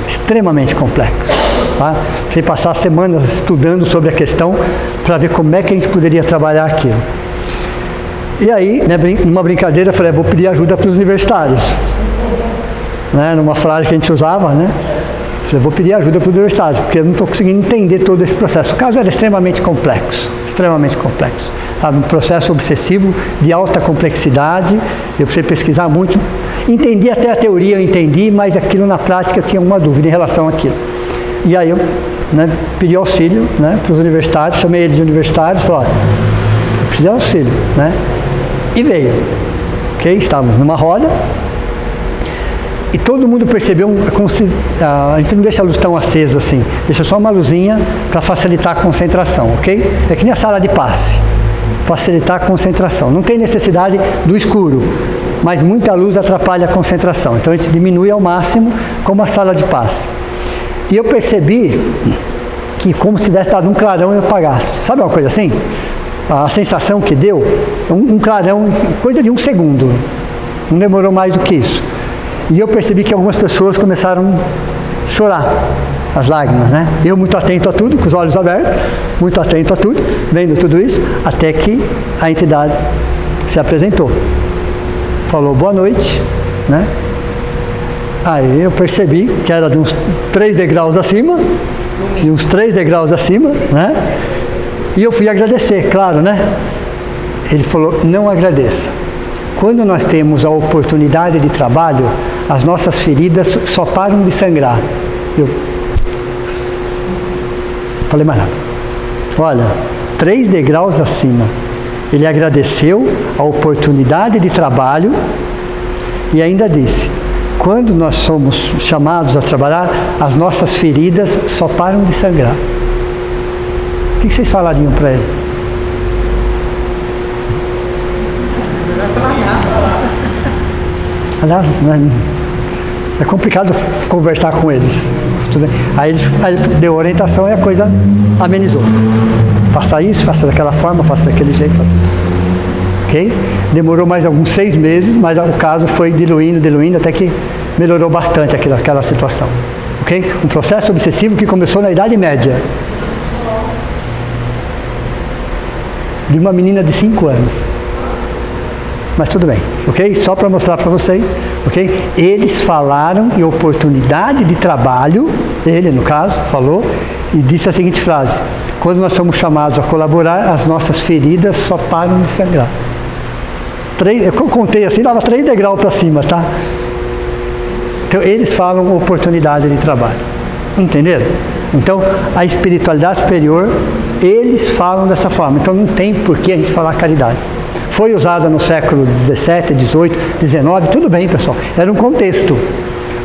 Tá? Você passar semanas estudando sobre a questão para ver como é que a gente poderia trabalhar aquilo. E aí, né, numa brincadeira, eu falei, vou pedir ajuda para os universitários. Né, numa frase que a gente usava, né? Eu vou pedir ajuda para os universitários, porque eu não estou conseguindo entender todo esse processo. O caso era extremamente complexo. Sabe? Um processo obsessivo de alta complexidade. Eu precisei pesquisar muito. Entendi até a teoria, eu entendi, mas aquilo na prática eu tinha uma dúvida em relação àquilo. E aí eu, né, pedi auxílio, né, para os universitários, chamei eles de universitários, falei, eu preciso de auxílio, né? E veio. Ok? Estávamos numa roda. E todo mundo percebeu, como se, a gente não deixa a luz tão acesa assim, deixa só uma luzinha para facilitar a concentração, ok? É que nem a sala de passe. facilitar a concentração. Não tem necessidade do escuro, mas muita luz atrapalha a concentração. Então a gente diminui ao máximo, como a sala de passe. E eu percebi que como se tivesse dado um clarão e eu apagasse. Sabe uma coisa assim? A sensação que deu, um clarão, coisa de 1 segundo. Não demorou mais do que isso. E eu percebi que algumas pessoas começaram a chorar, as lágrimas, né? Eu muito atento a tudo, com os olhos abertos, muito atento a tudo, vendo tudo isso, até que a entidade se apresentou. Falou boa noite, né? Aí eu percebi que era de uns 3 degraus acima, né? E eu fui agradecer, claro, né? Ele falou, não agradeça. Quando nós temos a oportunidade de trabalho, as nossas feridas só param de sangrar. Eu falei mais nada. Olha, 3 degraus acima. Ele agradeceu a oportunidade de trabalho e ainda disse, quando nós somos chamados a trabalhar, as nossas feridas só param de sangrar. O que vocês falariam para ele? Aliás, é complicado conversar com eles. Tudo bem? Aí ele deu orientação e a coisa amenizou. Faça isso, faça daquela forma, faça daquele jeito. Ok? Demorou mais alguns 6 meses, mas o caso foi diluindo, até que melhorou bastante aquela situação. Ok? Um processo obsessivo que começou na Idade Média. De uma menina de 5 anos. Mas tudo bem, ok? Só para mostrar para vocês, ok? Eles falaram em oportunidade de trabalho, ele no caso, falou, e disse a seguinte frase, quando nós somos chamados a colaborar, as nossas feridas só param de sangrar. Eu contei assim, dava 3 degraus para cima, tá? Então, eles falam oportunidade de trabalho. Entenderam? Então, a espiritualidade superior, eles falam dessa forma. Então, não tem por que a gente falar caridade. Foi usada no século XVII, XVIII, XIX, tudo bem, pessoal. Era um contexto.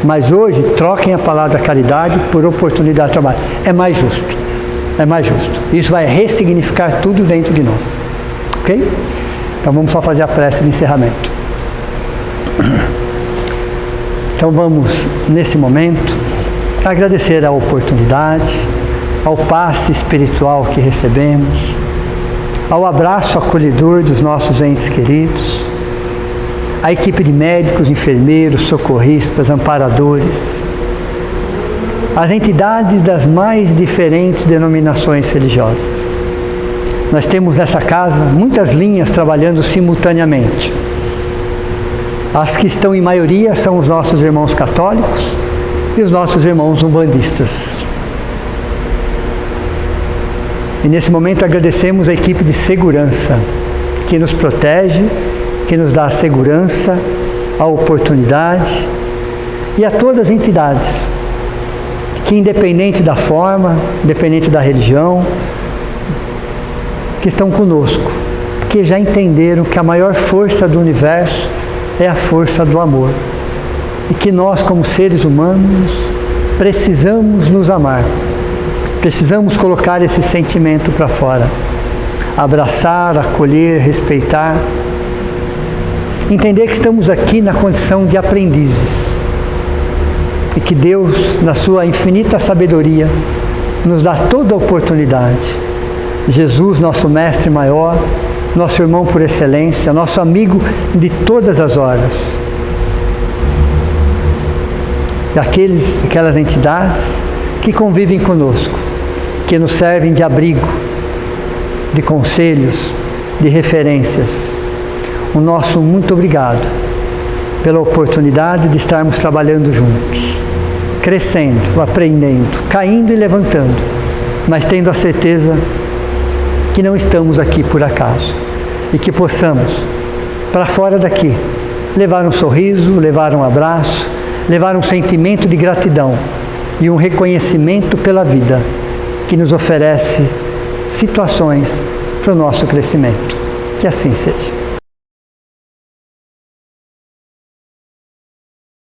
Mas hoje, troquem a palavra caridade por oportunidade de trabalho. É mais justo. É mais justo. Isso vai ressignificar tudo dentro de nós. Ok? Então, vamos só fazer a prece de encerramento. Então, vamos, nesse momento, agradecer a oportunidade, ao passe espiritual que recebemos, ao abraço acolhedor dos nossos entes queridos, à equipe de médicos, enfermeiros, socorristas, amparadores, às entidades das mais diferentes denominações religiosas. Nós temos nessa casa muitas linhas trabalhando simultaneamente. As que estão em maioria são os nossos irmãos católicos e os nossos irmãos umbandistas. E nesse momento agradecemos a equipe de segurança que nos protege, que nos dá a segurança, a oportunidade, e a todas as entidades que, independente da forma, independente da religião, que estão conosco, que já entenderam que a maior força do universo é a força do amor. E que nós, como seres humanos, precisamos nos amar. Precisamos colocar esse sentimento para fora. Abraçar, acolher, respeitar. Entender que estamos aqui na condição de aprendizes. E que Deus, na sua infinita sabedoria, nos dá toda a oportunidade. Jesus, nosso mestre maior, nosso irmão por excelência, nosso amigo de todas as horas. E aquelas entidades que convivem conosco, que nos servem de abrigo, de conselhos, de referências. O nosso muito obrigado pela oportunidade de estarmos trabalhando juntos, crescendo, aprendendo, caindo e levantando, mas tendo a certeza que não estamos aqui por acaso e que possamos, para fora daqui, levar um sorriso, levar um abraço, levar um sentimento de gratidão e um reconhecimento pela vida que nos oferece situações para o nosso crescimento. Que assim seja.